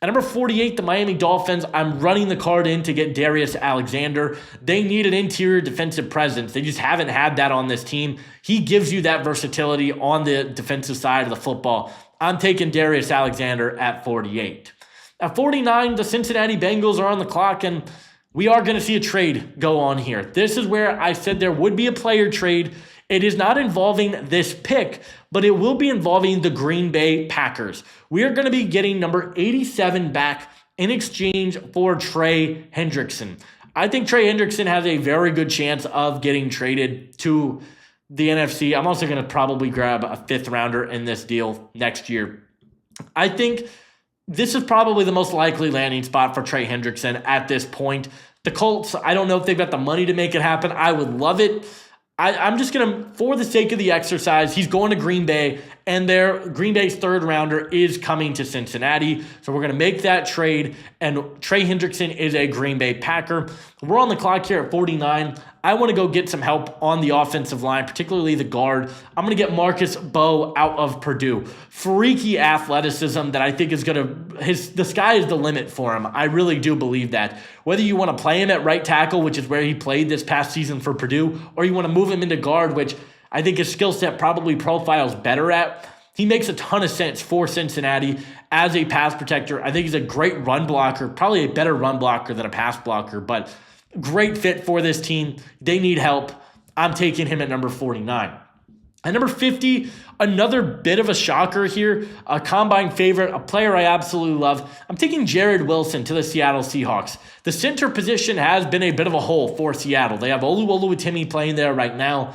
Speaker 1: At number 48, the Miami Dolphins, I'm running the card in to get Darius Alexander. They need an interior defensive presence. They just haven't had that on this team. He gives you that versatility on the defensive side of the football. I'm taking Darius Alexander at 48. At 49, the Cincinnati Bengals are on the clock, and we are going to see a trade go on here. This is where I said there would be a player trade. It is not involving this pick, but it will be involving the Green Bay Packers. We are going to be getting number 87 back in exchange for Trey Hendrickson. I think Trey Hendrickson has a very good chance of getting traded to the NFC. I'm also going to probably grab a 5th rounder in this deal next year. I think this is probably the most likely landing spot for Trey Hendrickson at this point. The Colts, I don't know if they've got the money to make it happen. I would love it. I'm just going to, for the sake of the exercise, he's going to Green Bay, and Green Bay's 3rd rounder is coming to Cincinnati. So we're going to make that trade, and Trey Hendrickson is a Green Bay Packer. We're on the clock here at 49. I want to go get some help on the offensive line, particularly the guard. I'm going to get Marcus Bowe out of Purdue. Freaky athleticism that I think is going to, the sky is the limit for him. I really do believe that. Whether you want to play him at right tackle, which is where he played this past season for Purdue, or you want to move him into guard, which I think his skill set probably profiles better at, he makes a ton of sense for Cincinnati as a pass protector. I think he's a great run blocker, probably a better run blocker than a pass blocker, but great fit for this team. They need help. I'm taking him at number 49. At number 50, another bit of a shocker here, a combine favorite, a player I absolutely love. I'm taking Jared Wilson to the Seattle Seahawks. The center position has been a bit of a hole for Seattle. They have Oluwatimi playing there right now.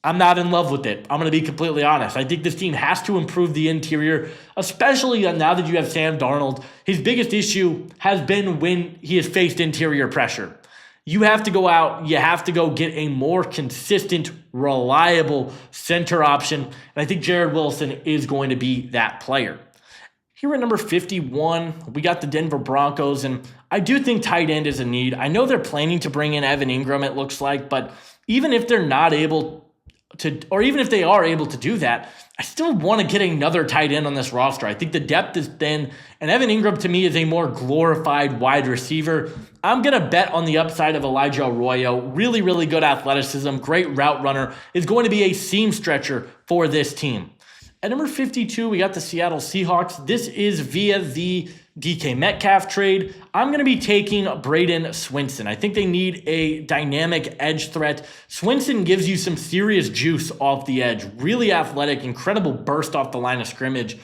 Speaker 1: I'm not in love with it. I'm going to be completely honest. I think this team has to improve the interior, especially now that you have Sam Darnold. His biggest issue has been when he has faced interior pressure. You have to go out, you have to go get a more consistent, reliable center option, and I think Jared Wilson is going to be that player. Here at number 51, we got the Denver Broncos, and I do think tight end is a need. I know they're planning to bring in Evan Ingram, it looks like, but even if they're not able to, or even if they are able to do that, I still want to get another tight end on this roster. I think the depth is thin, and Evan Ingram to me is a more glorified wide receiver. I'm going to bet on the upside of Elijah Arroyo. Really, really good athleticism, great route runner, is going to be a seam stretcher for this team. At number 52, we got the Seattle Seahawks. This is via the DK Metcalf trade. I'm going to be taking Braden Swinson. I think they need a dynamic edge threat. Swinson gives you some serious juice off the edge. Really athletic, incredible burst off the line of scrimmage.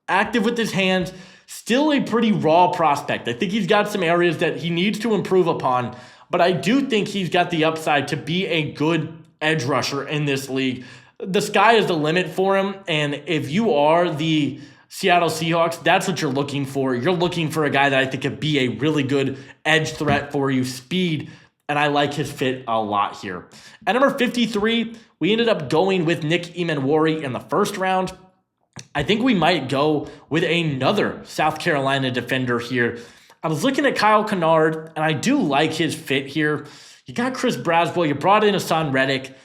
Speaker 1: Active with his hands. Still a pretty raw prospect. I think he's got some areas that he needs to improve upon, but I do think he's got the upside to be a good edge rusher in this league. The sky is the limit for him, and if you are the Seattle Seahawks, that's what you're looking for. You're looking for a guy that I think could be a really good edge threat for you, speed, and I like his fit a lot here. At number 53, we ended up going with Nick Emanwari in the first round. I think we might go with another South Carolina defender here. I was looking at Kyle Kennard, and I do like his fit here. You got Chris Braswell. You brought in Hassan Reddick.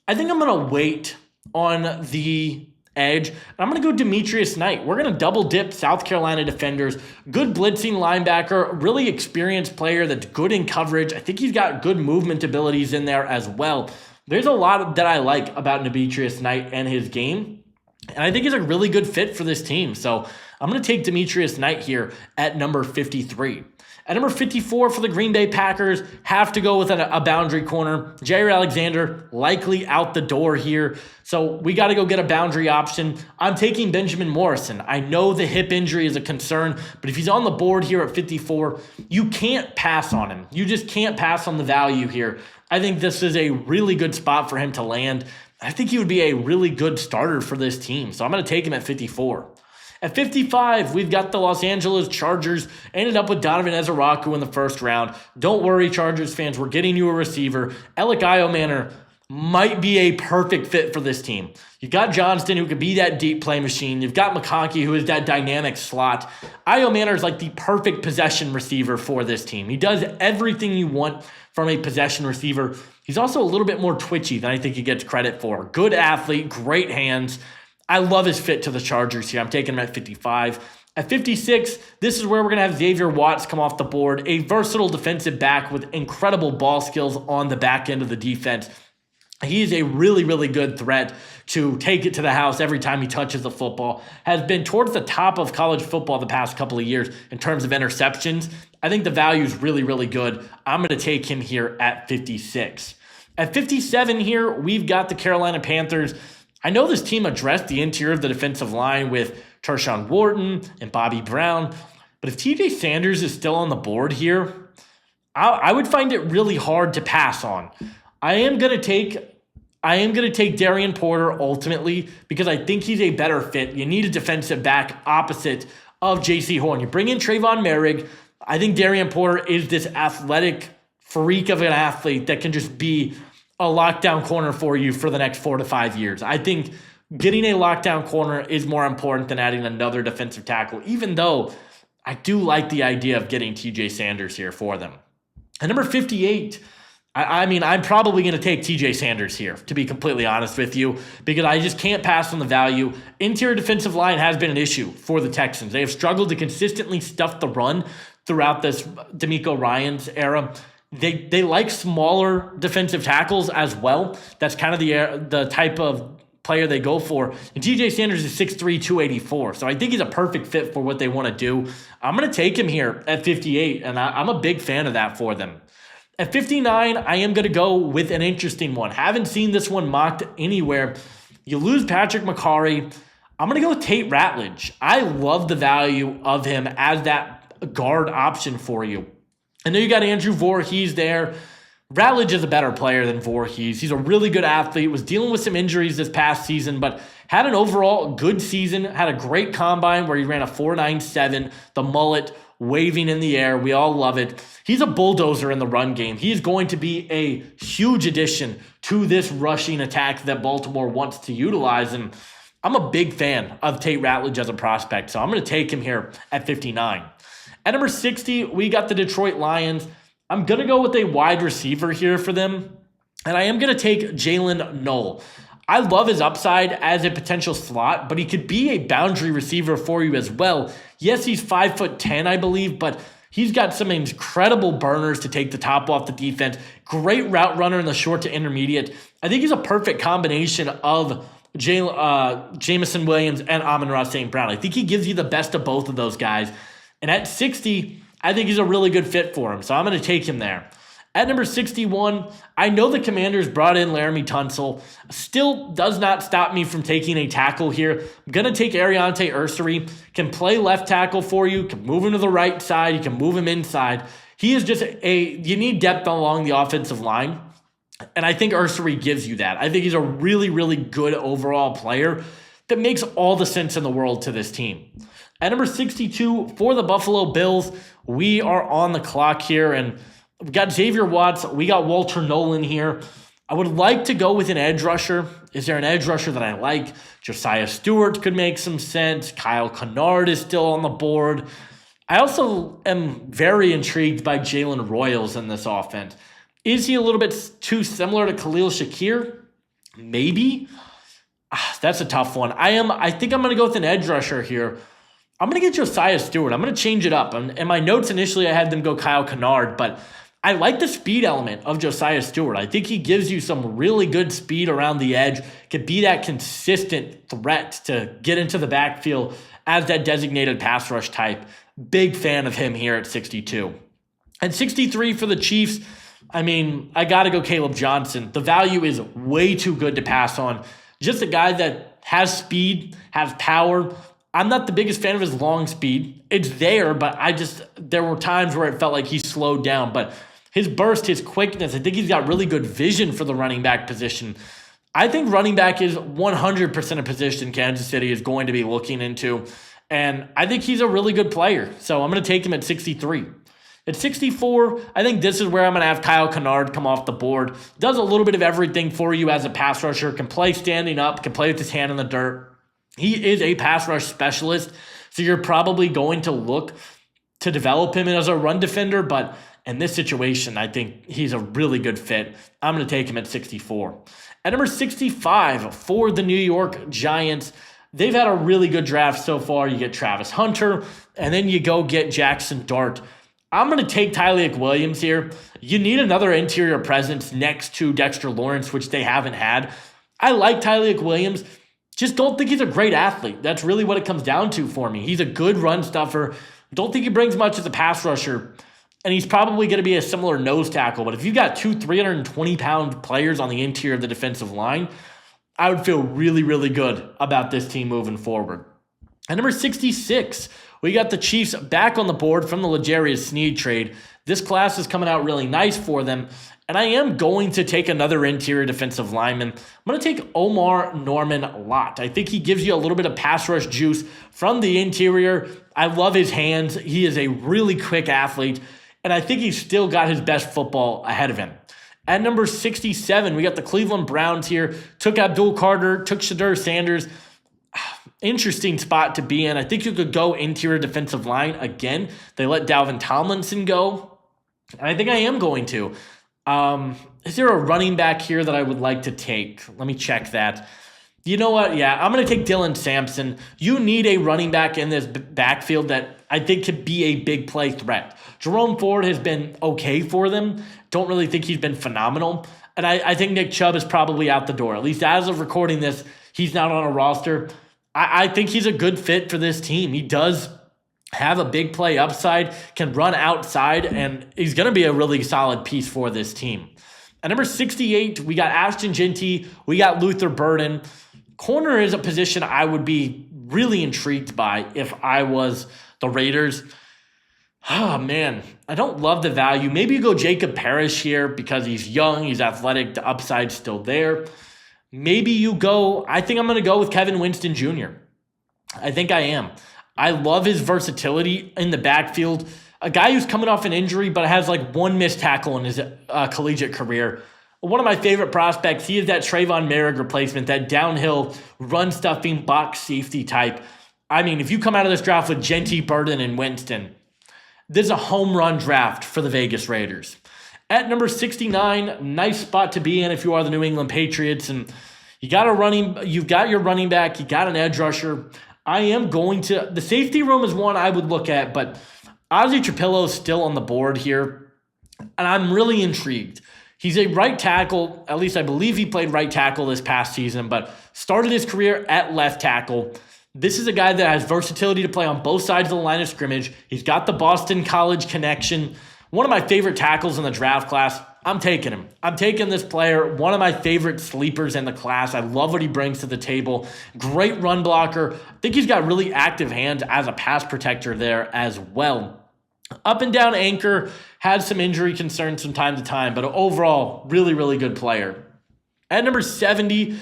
Speaker 1: I think I'm going to wait on the edge, and I'm going to go Demetrius Knight. We're going to double dip South Carolina defenders. Good blitzing linebacker, really experienced player that's good in coverage. I think he's got good movement abilities in there as well. There's a lot that I like about Demetrius Knight and his game. And I think he's a really good fit for this team. So I'm going to take Demetrius Knight here at number 53. At number 54 for the Green Bay Packers, have to go with a boundary corner. Jair Alexander likely out the door here. So we got to go get a boundary option. I'm taking Benjamin Morrison. I know the hip injury is a concern, but if he's on the board here at 54, you can't pass on him. You just can't pass on the value here. I think this is a really good spot for him to land. I think he would be a really good starter for this team. So I'm going to take him at 54. At 55, we've got the Los Angeles Chargers. Ended up with Donovan Ezeraku in the first round. Don't worry, Chargers fans. We're getting you a receiver. Alec Iomanner might be a perfect fit for this team. You've got Johnston, who could be that deep play machine. You've got McConkey, who is that dynamic slot. Iomanner is like the perfect possession receiver for this team. He does everything you want from a possession receiver. He's also a little bit more twitchy than I think he gets credit for. Good athlete, great hands. I love his fit to the Chargers here. I'm taking him at 55. At 56, this is where we're going to have Xavier Watts come off the board, a versatile defensive back with incredible ball skills on the back end of the defense. He is a really, really good threat to take it to the house every time he touches the football. Has been towards the top of college football the past couple of years in terms of interceptions. I think the value is really, really good. I'm going to take him here at 56. At 57 here, we've got the Carolina Panthers. I know this team addressed the interior of the defensive line with Tershawn Wharton and Bobby Brown, but if TJ Sanders is still on the board here, I would find it really hard to pass on. I am going to take Darian Porter ultimately because I think he's a better fit. You need a defensive back opposite of J.C. Horn. You bring in Trayvon Merrick. I think Darian Porter is this athletic freak of an athlete that can just be a lockdown corner for you for the next 4 to 5 years. I think getting a lockdown corner is more important than adding another defensive tackle, even though I do like the idea of getting TJ Sanders here for them. At number 58, I'm probably going to take TJ Sanders here, to be completely honest with you, because I just can't pass on the value. Interior defensive line has been an issue for the Texans. They have struggled to consistently stuff the run throughout this D'Amico Ryans era. They like smaller defensive tackles as well. That's kind of the type of player they go for. And TJ Sanders is 6'3", 284. So I think he's a perfect fit for what they want to do. I'm going to take him here at 58, and I'm a big fan of that for them. At 59, I am going to go with an interesting one. Haven't seen this one mocked anywhere. You lose Patrick McCarry. I'm going to go with Tate Ratledge. I love the value of him as that guard option for you. I know you got Andrew Voorhees there. Ratledge is a better player than Voorhees. He's a really good athlete, was dealing with some injuries this past season, but had an overall good season, had a great combine where he ran a 4.97, the mullet waving in the air. We all love it. He's a bulldozer in the run game. He is going to be a huge addition to this rushing attack that Baltimore wants to utilize, and I'm a big fan of Tate Ratledge as a prospect, so I'm going to take him here at 59. At number 60, we got the Detroit Lions. I'm going to go with a wide receiver here for them, and I am going to take Jalen Knoll. I love his upside as a potential slot, but he could be a boundary receiver for you as well. Yes, he's 5'10", I believe, but he's got some incredible burners to take the top off the defense. Great route runner in the short to intermediate. I think he's a perfect combination of Jameson Williams and Amon-Ra St. Brown. I think he gives you the best of both of those guys. And at 60, I think he's a really good fit for him, so I'm going to take him there. At number 61, I know the Commanders brought in Laramie Tunsil. Still does not stop me from taking a tackle here. I'm going to take Ariante Ursary. Can play left tackle for you. Can move him to the right side. You can move him inside. He is just you need depth along the offensive line. And I think Ursary gives you that. I think he's a really, really good overall player that makes all the sense in the world to this team. At number 62, for the Buffalo Bills, we are on the clock here, and we got Xavier Watts. We got Walter Nolan here. I would like to go with an edge rusher. Is there an edge rusher that I like? Josiah Stewart could make some sense. Kyle Kennard is still on the board. I also am very intrigued by Jalen Royals in this offense. Is he a little bit too similar to Khalil Shakir? Maybe. That's a tough one. I think I'm going to go with an edge rusher here. I'm going to get Josiah Stewart. I'm going to change it up. In my notes initially, I had them go Kyle Kennard, but I like the speed element of Josiah Stewart. I think he gives you some really good speed around the edge, could be that consistent threat to get into the backfield as that designated pass rush type. Big fan of him here at 62. At 63 for the Chiefs, I mean, I got to go Caleb Johnson. The value is way too good to pass on. Just a guy that has speed, has power. I'm not the biggest fan of his long speed. It's there, but there were times where it felt like he slowed down. But his burst, his quickness, I think he's got really good vision for the running back position. I think running back is 100% a position Kansas City is going to be looking into. And I think he's a really good player. So I'm going to take him at 63. At 64, I think this is where I'm going to have Kyle Kennard come off the board. Does a little bit of everything for you as a pass rusher. Can play standing up, can play with his hand in the dirt. He is a pass rush specialist, so you're probably going to look to develop him as a run defender, but in this situation, I think he's a really good fit. I'm going to take him at 64. At number 65 for the New York Giants, they've had a really good draft so far. You get Travis Hunter, and then you go get Jackson Dart. I'm going to take Tyleik Williams here. You need another interior presence next to Dexter Lawrence, which they haven't had. I like Tyleik Williams. Just don't think he's a great athlete. That's really what it comes down to for me. He's a good run stuffer. Don't think he brings much as a pass rusher. And he's probably going to be a similar nose tackle. But if you've got two 320-pound players on the interior of the defensive line, I would feel really, really good about this team moving forward. At number 66, we got the Chiefs back on the board from the L'Jarius Sneed trade. This class is coming out really nice for them. And I am going to take another interior defensive lineman. I'm going to take Omar Norman Lott. I think he gives you a little bit of pass rush juice from the interior. I love his hands. He is a really quick athlete. And I think he's still got his best football ahead of him. At number 67, we got the Cleveland Browns here. Took Abdul Carter, took Shadur Sanders. Interesting spot to be in. I think you could go interior defensive line again. They let Dalvin Tomlinson go. And I think I am going to. Is there a running back here that I would like to take? Let me check that. You know what? Yeah, I'm going to take Dylan Sampson. You need a running back in this backfield that I think could be a big play threat. Jerome Ford has been okay for them. Don't really think he's been phenomenal. And I think Nick Chubb is probably out the door. At least as of recording this, he's not on a roster. I think he's a good fit for this team. He does have a big play upside, can run outside, and he's going to be a really solid piece for this team. At number 68, we got Ashton Jeanty. We got Luther Burden. Corner is a position I would be really intrigued by if I was the Raiders. Oh, man, I don't love the value. Maybe you go Jacob Parrish here because he's young, he's athletic, the upside's still there. Maybe you go, I think I'm going to go with Kevin Winston Jr. I think I am. I love his versatility in the backfield. A guy who's coming off an injury but has like one missed tackle in his collegiate career. One of my favorite prospects, he is that Trayvon Merrick replacement, that downhill run-stuffing box safety type. I mean, if you come out of this draft with Jeanty, Burden, and Winston, this is a home run draft for the Vegas Raiders. At number 69, nice spot to be in if you are the New England Patriots. And you've got your running back, you got an edge rusher. The safety room is one I would look at, but Ozzie Trapillo is still on the board here. And I'm really intrigued. He's a right tackle, at least I believe he played right tackle this past season, but started his career at left tackle. This is a guy that has versatility to play on both sides of the line of scrimmage. He's got the Boston College connection. One of my favorite tackles in the draft class. I'm taking him. I'm taking this player. One of my favorite sleepers in the class. I love what he brings to the table. Great run blocker. I think he's got really active hands as a pass protector there as well. Up and down anchor. Had some injury concerns from time to time, but overall, really, really good player. At number 70,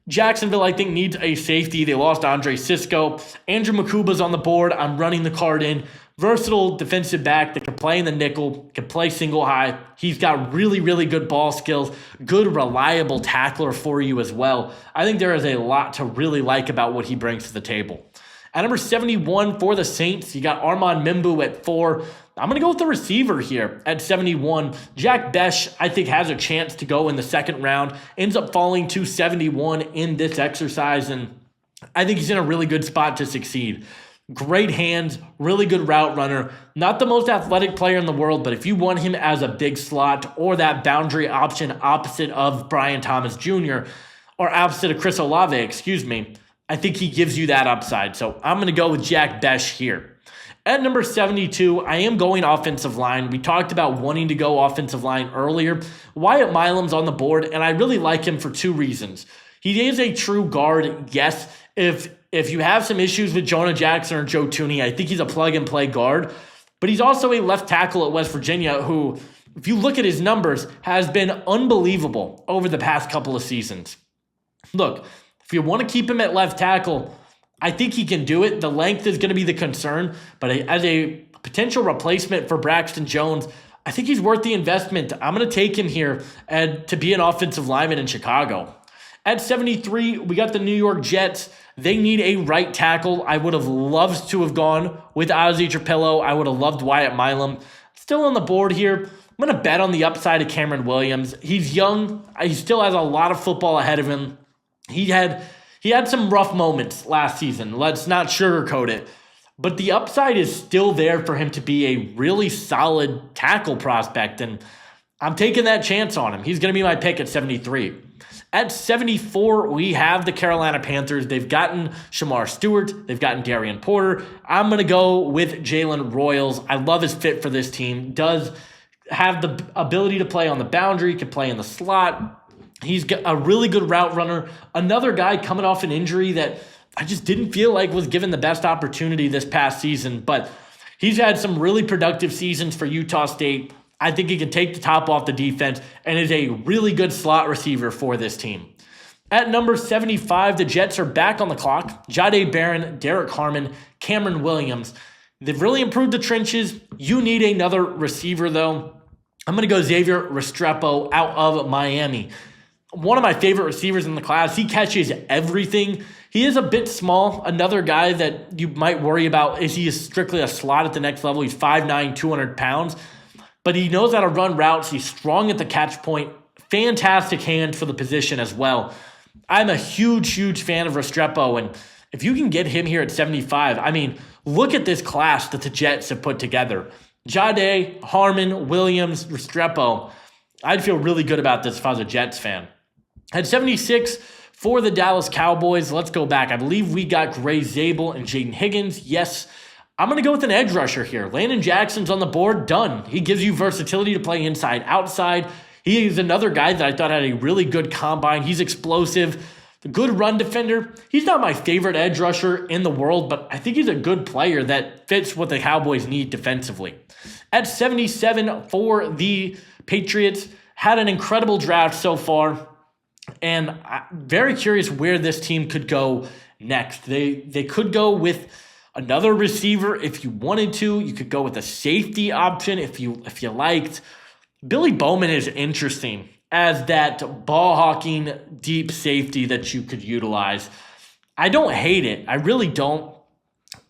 Speaker 1: Jacksonville, I think, needs a safety. They lost Andre Sisco. Andrew Makuba's on the board. I'm running the card in. Versatile defensive back that can play in the nickel, can play single high. He's got really, really good ball skills. Good, reliable tackler for you as well. I think there is a lot to really like about what he brings to the table. At number 71 for the Saints, you got Armand Mimbu at 4. I'm going to go with the receiver here at 71. Jack Besh, I think, has a chance to go in the second round. Ends up falling to 71 in this exercise, and I think he's in a really good spot to succeed. Great hands, really good route runner. Not the most athletic player in the world, but if you want him as a big slot or that boundary option opposite of Brian Thomas Jr. or opposite of Chris Olave, I think he gives you that upside. So I'm going to go with Jack Besh here. At number 72, I am going offensive line. We talked about wanting to go offensive line earlier. Wyatt Milam's on the board, and I really like him for two reasons. He is a true guard, yes. If you have some issues with Jonah Jackson or Joe Tooney, I think he's a plug-and-play guard. But he's also a left tackle at West Virginia who, if you look at his numbers, has been unbelievable over the past couple of seasons. Look, if you want to keep him at left tackle, I think he can do it. The length is going to be the concern, but as a potential replacement for Braxton Jones, I think he's worth the investment. I'm going to take him here to be an offensive lineman in Chicago. At 73, we got the New York Jets. They need a right tackle. I would have loved to have gone with Ozzie Trapillo. I would have loved Wyatt Milam. Still on the board here. I'm going to bet on the upside of Cameron Williams. He's young. He still has a lot of football ahead of him. He had some rough moments last season. Let's not sugarcoat it. But the upside is still there for him to be a really solid tackle prospect, and I'm taking that chance on him. He's going to be my pick at 73. At 74, we have the Carolina Panthers. They've gotten Shamar Stewart. They've gotten Darian Porter. I'm going to go with Jalen Royals. I love his fit for this team. Does have the ability to play on the boundary, can play in the slot. He's got a really good route runner. Another guy coming off an injury that I just didn't feel like was given the best opportunity this past season, but he's had some really productive seasons for Utah State. I think he can take the top off the defense and is a really good slot receiver for this team. At number 75, the Jets are back on the clock. Jahdae Barron, Derek Harmon, Cameron Williams. They've really improved the trenches. You need another receiver, though. I'm going to go Xavier Restrepo out of Miami. One of my favorite receivers in the class. He catches everything. He is a bit small. Another guy that you might worry about is he is strictly a slot at the next level. He's 5'9", 200 pounds. But he knows how to run routes. He's strong at the catch point. Fantastic hands for the position as well. I'm a huge fan of Restrepo. And if you can get him here at 75, I mean, look at this class that the Jets have put together. Jahdae, Harmon, Williams, Restrepo. I'd feel really good about this if I was a Jets fan. At 76, for the Dallas Cowboys, let's go back. I believe we got Gray Zabel and Jaden Higgins. Yes, I'm going to go with an edge rusher here. Landon Jackson's on the board, done. He gives you versatility to play inside, outside. He is another guy that I thought had a really good combine. He's explosive, a good run defender. He's not my favorite edge rusher in the world, but I think he's a good player that fits what the Cowboys need defensively. At 77 for the Patriots, had an incredible draft so far. And I'm very curious where this team could go next. They could go with another receiver if you wanted to. You could go with a safety option if you liked. Billy Bowman is interesting as that ball-hawking deep safety that you could utilize. I don't hate it. I really don't.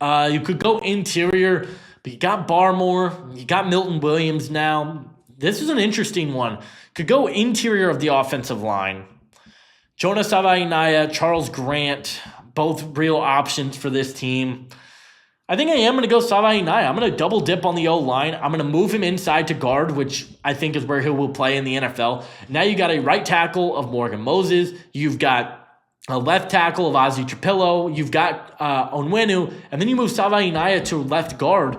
Speaker 1: You could go interior, but you got Barmore. You got Milton Williams now. This is an interesting one. Could go interior of the offensive line. Jonah Savainaya, Charles Grant, both real options for this team. I think I am going to go Savainaya. I'm going to double dip on the O-line. I'm going to move him inside to guard, which I think is where he will play in the NFL. Now you got a right tackle of Morgan Moses. You've got a left tackle of Ozzie Trapillo. You've got Onwenu. And then you move Savainaya to left guard.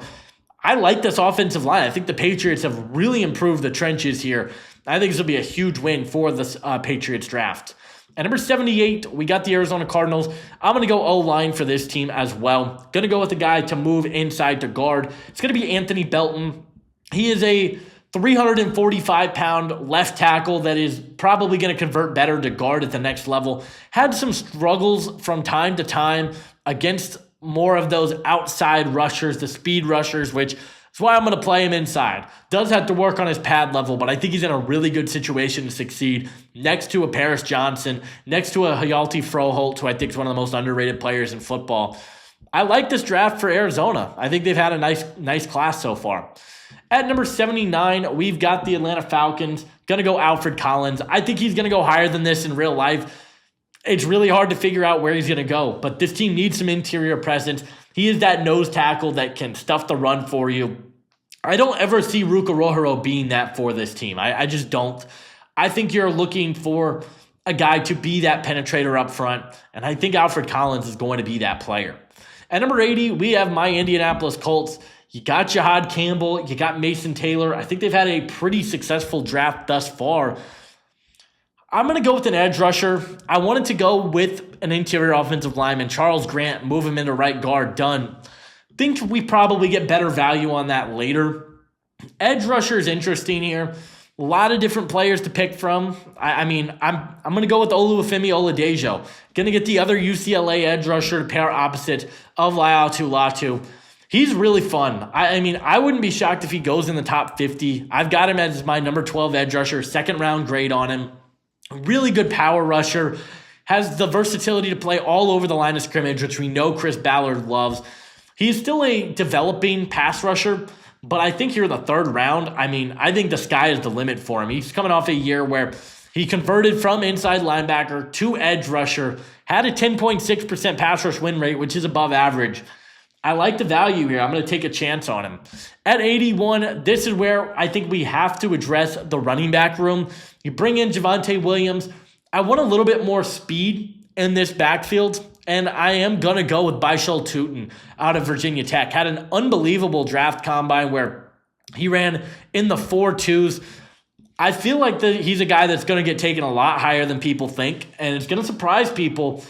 Speaker 1: I like this offensive line. I think the Patriots have really improved the trenches here. I think this will be a huge win for the Patriots draft. At number 78, we got the Arizona Cardinals. I'm going to go O-line for this team as well. Going to go with the guy to move inside to guard. It's going to be Anthony Belton. He is a 345-pound left tackle that is probably going to convert better to guard at the next level. Had some struggles from time to time against more of those outside rushers, the speed rushers, which is why I'm going to play him inside. Does have to work on his pad level, but I think he's in a really good situation to succeed next to a Paris Johnson, next to a Hayalti Froholt, who I think is one of the most underrated players in football. I like this draft for Arizona. I think they've had a nice class so far. At number 79, we've got the Atlanta Falcons. Going to go Alfred Collins. I think he's going to go higher than this in real life. It's really hard to figure out where he's going to go, but this team needs some interior presence. He is that nose tackle that can stuff the run for you. I don't ever see Ruka Rohiro being that for this team. I just don't. I think you're looking for a guy to be that penetrator up front, and I think Alfred Collins is going to be that player. At number 80, we have my Indianapolis Colts. You got Jahad Campbell. You got Mason Taylor. I think they've had a pretty successful draft thus far. I'm going to go with an edge rusher. I wanted to go with an interior offensive lineman, Charles Grant, move him into right guard, done. Think we probably get better value on that later. Edge rusher is interesting here. A lot of different players to pick from. I'm going to go with Oluwafemi Oladejo. Going to get the other UCLA edge rusher to pair opposite of Laiatu Latu. He's really fun. I wouldn't be shocked if he goes in the top 50. I've got him as my number 12 edge rusher, second round grade on him. Really good power rusher. Has the versatility to play all over the line of scrimmage, which we know Chris Ballard loves. He's still a developing pass rusher, but I think here in the third round, I think the sky is the limit for him. He's coming off a year where he converted from inside linebacker to edge rusher, had a 10.6% pass rush win rate, which is above average. I like the value here. I'm going to take a chance on him. At 81, this is where I think we have to address the running back room. You bring in Javonte Williams. I want a little bit more speed in this backfield, and I am going to go with Baishal Tootin out of Virginia Tech. Had an unbelievable draft combine where he ran in the 4.2s. I feel like he's a guy that's going to get taken a lot higher than people think, and it's going to surprise people.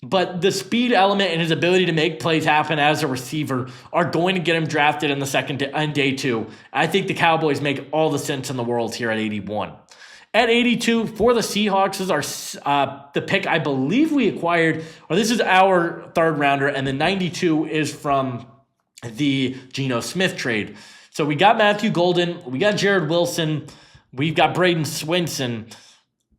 Speaker 1: But the speed element and his ability to make plays happen as a receiver are going to get him drafted in day 2. I think the Cowboys make all the sense in the world here at 81. At 82, for the Seahawks, is the pick I believe we acquired, or this is our third rounder, and the 92 is from the Geno Smith trade. So we got Matthew Golden, we got Jared Wilson, we've got Braden Swinson.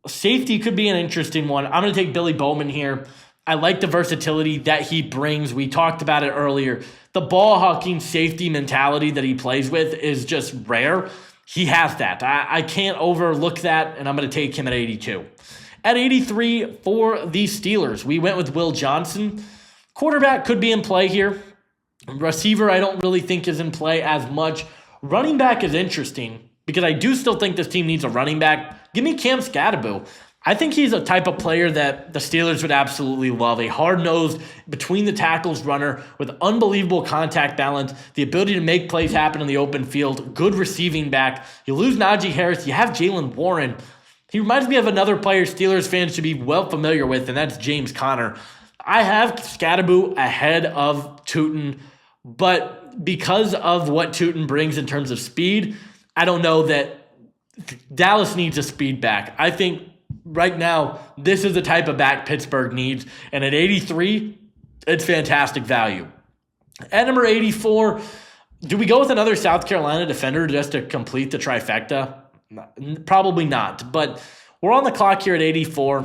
Speaker 1: Safety could be an interesting one. I'm going to take Billy Bowman here. I like the versatility that he brings. We talked about it earlier. The ball hawking safety mentality that he plays with is just rare. He has that. I can't overlook that, and I'm going to take him at 82. At 83 for the Steelers, we went with Will Johnson. Quarterback could be in play here. Receiver, I don't really think is in play as much. Running back is interesting because I do still think this team needs a running back. Give me Cam Scadaboo. I think he's a type of player that the Steelers would absolutely love. A hard-nosed, between the tackles runner with unbelievable contact balance, the ability to make plays happen in the open field, good receiving back. You lose Najee Harris, you have Jalen Warren. He reminds me of another player Steelers fans should be well familiar with, and that's James Conner. I have Scadaboo ahead of Tootin, but because of what Tootin brings in terms of speed, I don't know that Dallas needs a speed back. I think right now, this is the type of back Pittsburgh needs. And at 83, it's fantastic value. At number 84, do we go with another South Carolina defender just to complete the trifecta? Probably not. But we're on the clock here at 84.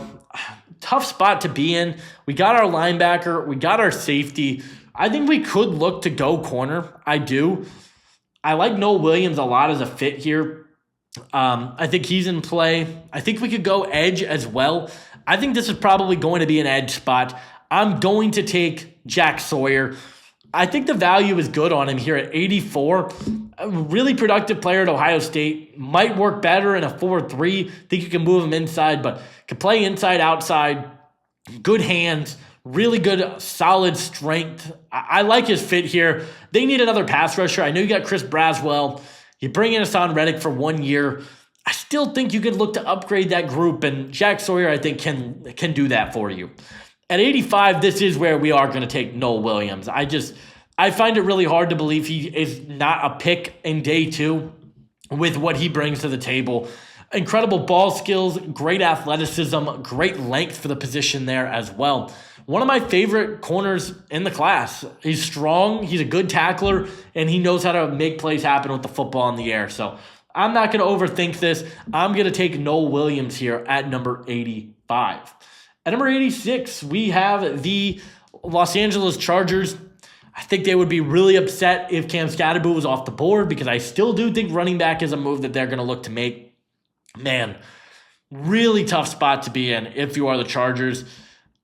Speaker 1: Tough spot to be in. We got our linebacker. We got our safety. I think we could look to go corner. I do. I like Noel Williams a lot as a fit here. I think he's in play. I think we could go edge as well. I think this is probably going to be an edge spot. I'm going to take Jack Sawyer. I think the value is good on him here at 84. A really productive player at Ohio State. Might work better in a 4-3. Think you can move him inside, but can play inside, outside. Good hands. Really good, solid strength. I like his fit here. They need another pass rusher. I know you got Chris Braswell. You bring in Hassan Reddick for 1 year. I still think you could look to upgrade that group, and Jack Sawyer, I think, can do that for you. At 85, this is where we are going to take Noel Williams. I find it really hard to believe he is not a pick in day 2 with what he brings to the table. Incredible ball skills, great athleticism, great length for the position there as well. One of my favorite corners in the class. He's strong, he's a good tackler, and he knows how to make plays happen with the football in the air. So I'm not going to overthink this. I'm going to take Noel Williams here at number 85. At number 86, we have the Los Angeles Chargers. I think they would be really upset if Cam Scadaboo was off the board because I still do think running back is a move that they're going to look to make. Man, really tough spot to be in if you are the Chargers.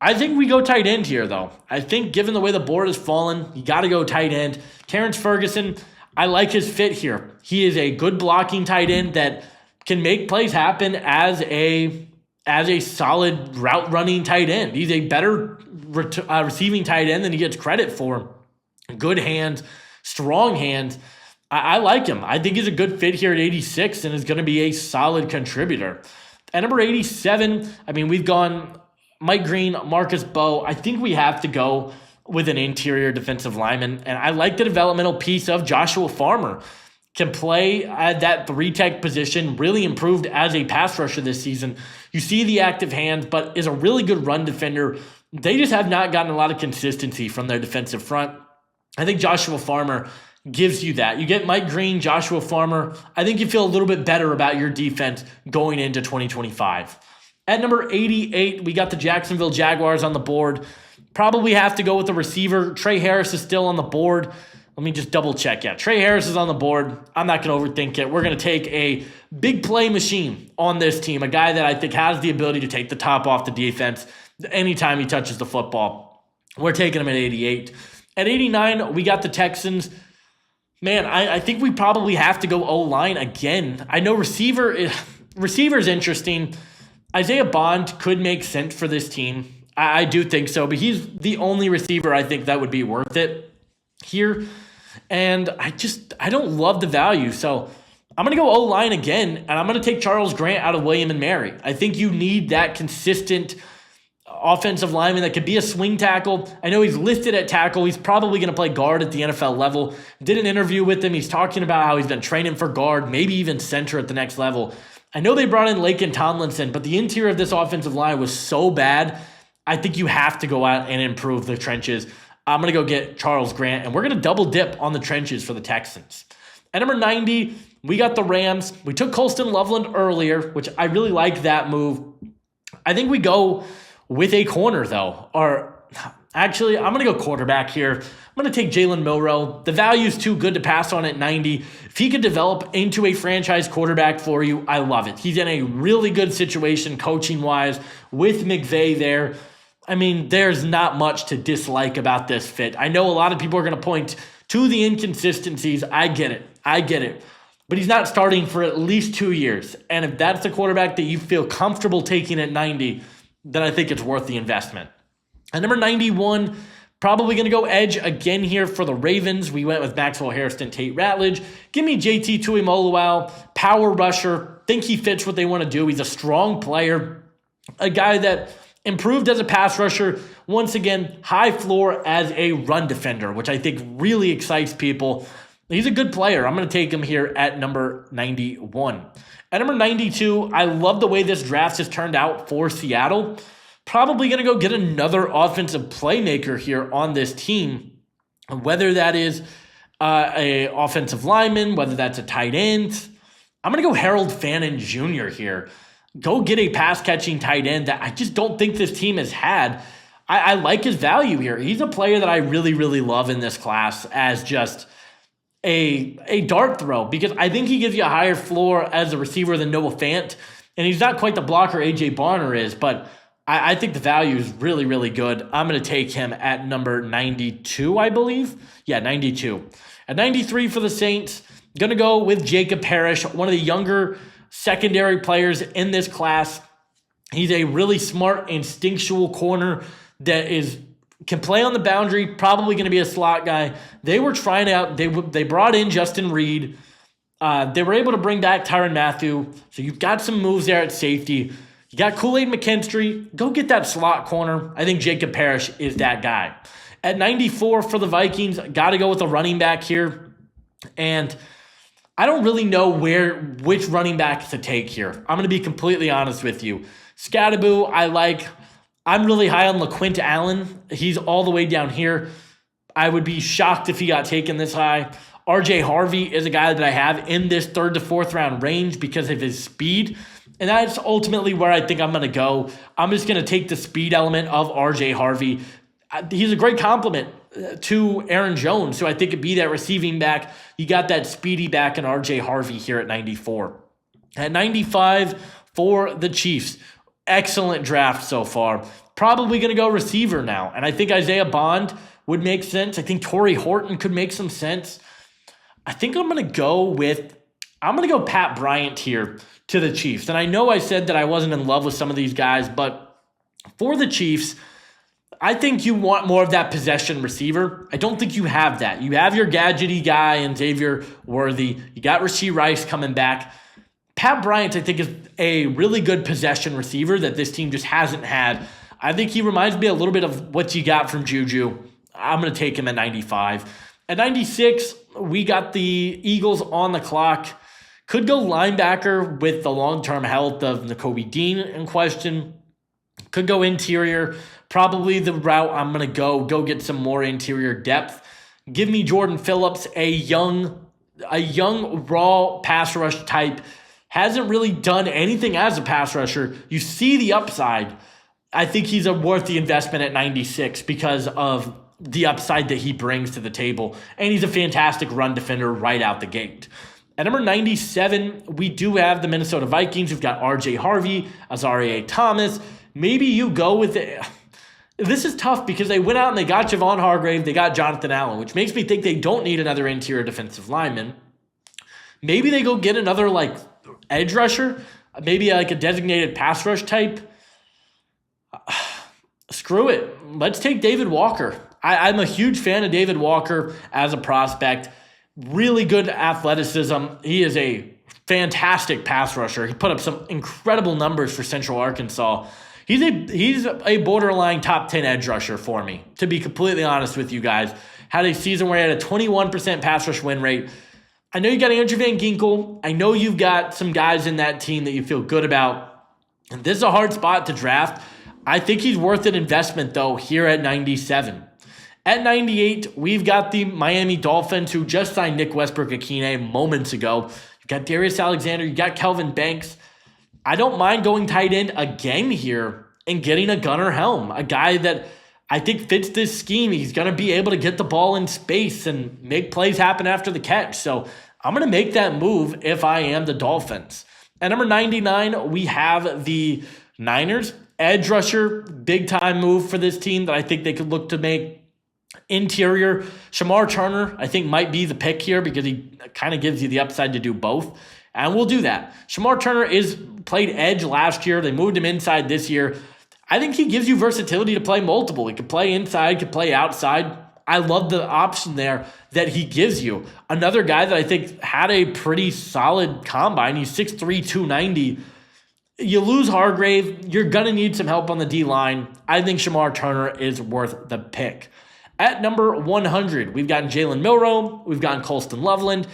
Speaker 1: I think we go tight end here, though. I think given the way the board has fallen, you got to go tight end. Terrence Ferguson, I like his fit here. He is a good blocking tight end that can make plays happen as a solid route running tight end. He's a better receiving tight end than he gets credit for. Good hands, strong hands. I like him. I think he's a good fit here at 86 and is going to be a solid contributor. At number 87, we've gone Mike Green, Marcus Bowe. I think we have to go with an interior defensive lineman. And I like the developmental piece of Joshua Farmer. Can play at that 3-tech position, really improved as a pass rusher this season. You see the active hands, but is a really good run defender. They just have not gotten a lot of consistency from their defensive front. I think Joshua Farmer gives you that. You get Mike Green, Joshua Farmer. I think you feel a little bit better about your defense going into 2025. At number 88, we got the Jacksonville Jaguars on the board. Probably have to go with the receiver. Trey Harris is still on the board. Let me just double check. Yeah, Trey Harris is on the board. I'm not going to overthink it. We're going to take a big play machine on this team, a guy that I think has the ability to take the top off the defense anytime he touches the football. We're taking him at 88. At 89, we got the Texans. Man, I think we probably have to go O-line again. I know receiver is interesting. Isaiah Bond could make sense for this team. I do think so, but he's the only receiver I think that would be worth it here. And I don't love the value. So I'm going to go O-line again, and I'm going to take Charles Grant out of William and Mary. I think you need that consistent offensive lineman that could be a swing tackle. I know he's listed at tackle. He's probably going to play guard at the NFL level. Did an interview with him. He's talking about how he's been training for guard, maybe even center at the next level. I know they brought in Laken Tomlinson, but the interior of this offensive line was so bad. I think you have to go out and improve the trenches. I'm going to go get Charles Grant, and we're going to double dip on the trenches for the Texans. At number 90, we got the Rams. We took Colston Loveland earlier, which I really like that move. I think we go with a corner, though. Or actually, I'm going to go quarterback here. I'm going to take Jalen Milroe. The value is too good to pass on at 90. If he could develop into a franchise quarterback for you, I love it. He's in a really good situation coaching-wise with McVay there. There's not much to dislike about this fit. I know a lot of people are going to point to the inconsistencies. I get it. But he's not starting for at least 2 years. And if that's the quarterback that you feel comfortable taking at 90, then I think it's worth the investment. At number 91, probably going to go edge again here for the Ravens. We went with Maxwell Harrison, Tate Ratledge. Give me JT Tuimoloau, power rusher. Think he fits what they want to do. He's a strong player, a guy that improved as a pass rusher. Once again, high floor as a run defender, which I think really excites people. He's a good player. I'm going to take him here at number 91. At number 92, I love the way this draft has turned out for Seattle. Probably going to go get another offensive playmaker here on this team, whether that is a offensive lineman, whether that's a tight end. I'm going to go Harold Fannin Jr. here. Go get a pass-catching tight end that I just don't think this team has had. I like his value here. He's a player that I really, really love in this class as just a dart throw, because I think he gives you a higher floor as a receiver than Noah Fant. And he's not quite the blocker A.J. Barner is, but I think the value is really, really good. I'm going to take him at number 92, I believe. Yeah, 92. At 93 for the Saints, going to go with Jacob Parrish, one of the younger secondary players in this class. He's a really smart, instinctual corner that can play on the boundary, probably going to be a slot guy. They were trying out, they brought in Justin Reed. They were able to bring back Tyrann Mathieu. So you've got some moves there at safety. You got Kool-Aid McKinstry. Go get that slot corner. I think Jacob Parrish is that guy. At 94 for the Vikings, got to go with a running back here. And I don't really know which running back to take here. I'm going to be completely honest with you. Scadaboo, I like. I'm really high on LaQuint Allen. He's all the way down here. I would be shocked if he got taken this high. RJ Harvey is a guy that I have in this 3rd to 4th round range because of his speed. And that's ultimately where I think I'm going to go. I'm just going to take the speed element of RJ Harvey. He's a great complement to Aaron Jones, so I think it'd be that receiving back. You got that speedy back in RJ Harvey here at 94. At 95 for the Chiefs. Excellent draft so far. probably going to go receiver now. And I think Isaiah Bond would make sense. I think Torrey Horton could make some sense. I think I'm going to go Pat Bryant here to the Chiefs. And I know I said that I wasn't in love with some of these guys, but for the Chiefs, I think you want more of that possession receiver. I don't think you have that. You have your gadgety guy and Xavier Worthy. You got Rashee Rice coming back. Pat Bryant, I think, is a really good possession receiver that this team just hasn't had. I think he reminds me a little bit of what you got from Juju. I'm going to take him at 95. At 96, we got the Eagles on the clock. Could go linebacker with the long-term health of Nakobe Dean in question. Could go interior. Probably the route I'm going to go get some more interior depth. Give me Jordan Phillips, a young raw pass rush type. Hasn't really done anything as a pass rusher. You see the upside. I think he's worth the investment at 96 because of the upside that he brings to the table. And he's a fantastic run defender right out the gate. At number 97, we do have the Minnesota Vikings. We've got R.J. Harvey, Azareye'h Thomas. Maybe you go with it. This is tough because they went out and they got Javon Hargrave. They got Jonathan Allen, which makes me think they don't need another interior defensive lineman. Maybe they go get another edge rusher, maybe a designated pass rush type. Screw it. Let's take David Walker. I'm a huge fan of David Walker as a prospect. Really good athleticism. He is a fantastic pass rusher. He put up some incredible numbers for Central Arkansas. He's a borderline top 10 edge rusher for me, to be completely honest with you guys. Had a season where he had a 21% pass rush win rate. I know you got Andrew Van Ginkel. I know you've got some guys in that team that you feel good about. And this is a hard spot to draft. I think he's worth an investment, though, here at 97. At 98, we've got the Miami Dolphins, who just signed Nick Westbrook-Ikhine moments ago. You got Darius Alexander. You got Kelvin Banks. I don't mind going tight end again here and getting a Gunnar Helm, a guy that I think fits this scheme. He's going to be able to get the ball in space and make plays happen after the catch. So I'm going to make that move if I am the Dolphins. At number 99, we have the Niners. Edge rusher, big time move for this team that I think they could look to make. Interior, Shamar Turner, I think might be the pick here because he kind of gives you the upside to do both. And we'll do that. Shamar Turner played edge last year. They moved him inside this year. I think he gives you versatility to play multiple. He could play inside, could play outside. I love the option there that he gives you. Another guy that I think had a pretty solid combine. He's 6'3", 290. You lose Hargrave. You're going to need some help on the D-line. I think Shamar Turner is worth the pick. At number 100, we've gotten Jalen Milroe. We've gotten Colston Loveland.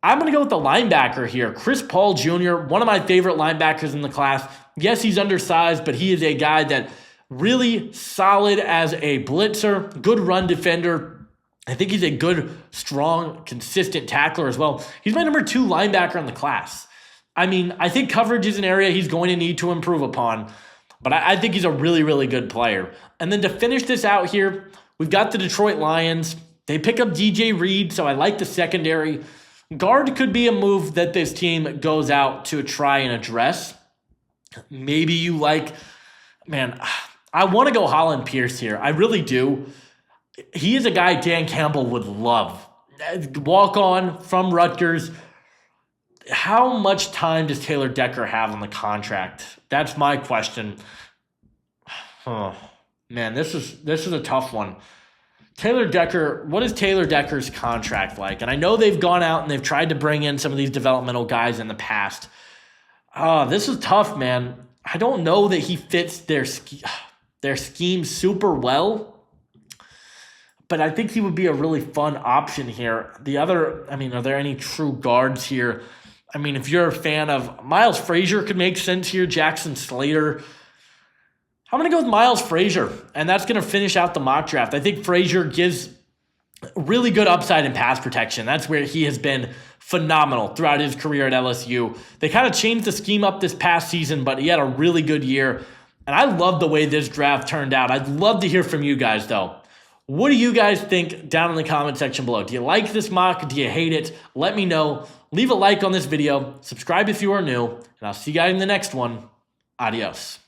Speaker 1: I'm going to go with the linebacker here. Chris Paul Jr., one of my favorite linebackers in the class. Yes, he's undersized, but he is a guy that really solid as a blitzer, good run defender. I think he's a good, strong, consistent tackler as well. He's my number 2 linebacker in the class. I mean, I think coverage is an area he's going to need to improve upon, but I think he's a really, really good player. And then to finish this out here, we've got the Detroit Lions. They pick up DJ Reed, so I like the secondary. Guard could be a move that this team goes out to try and address. Maybe you I want to go Holland Pierce here. I really do. He is a guy Dan Campbell would love. Walk on from Rutgers. How much time does Taylor Decker have on the contract? That's my question. Oh, man, this is a tough one. Taylor Decker, what is Taylor Decker's contract like? And I know they've gone out and they've tried to bring in some of these developmental guys in the past. This is tough, man. I don't know that he fits their scheme super well, but I think he would be a really fun option here. Are there any true guards here? I mean, if you're a fan of Miles Frazier, could make sense here. Jackson Slater. I'm going to go with Miles Frazier, and that's going to finish out the mock draft. I think Frazier gives really good upside in pass protection. That's where he has been phenomenal throughout his career at LSU. They kind of changed the scheme up this past season, but he had a really good year. And I love the way this draft turned out. I'd love to hear from you guys, though. What do you guys think down in the comment section below? Do you like this mock? Do you hate it? Let me know. Leave a like on this video. Subscribe if you are new. And I'll see you guys in the next one. Adios.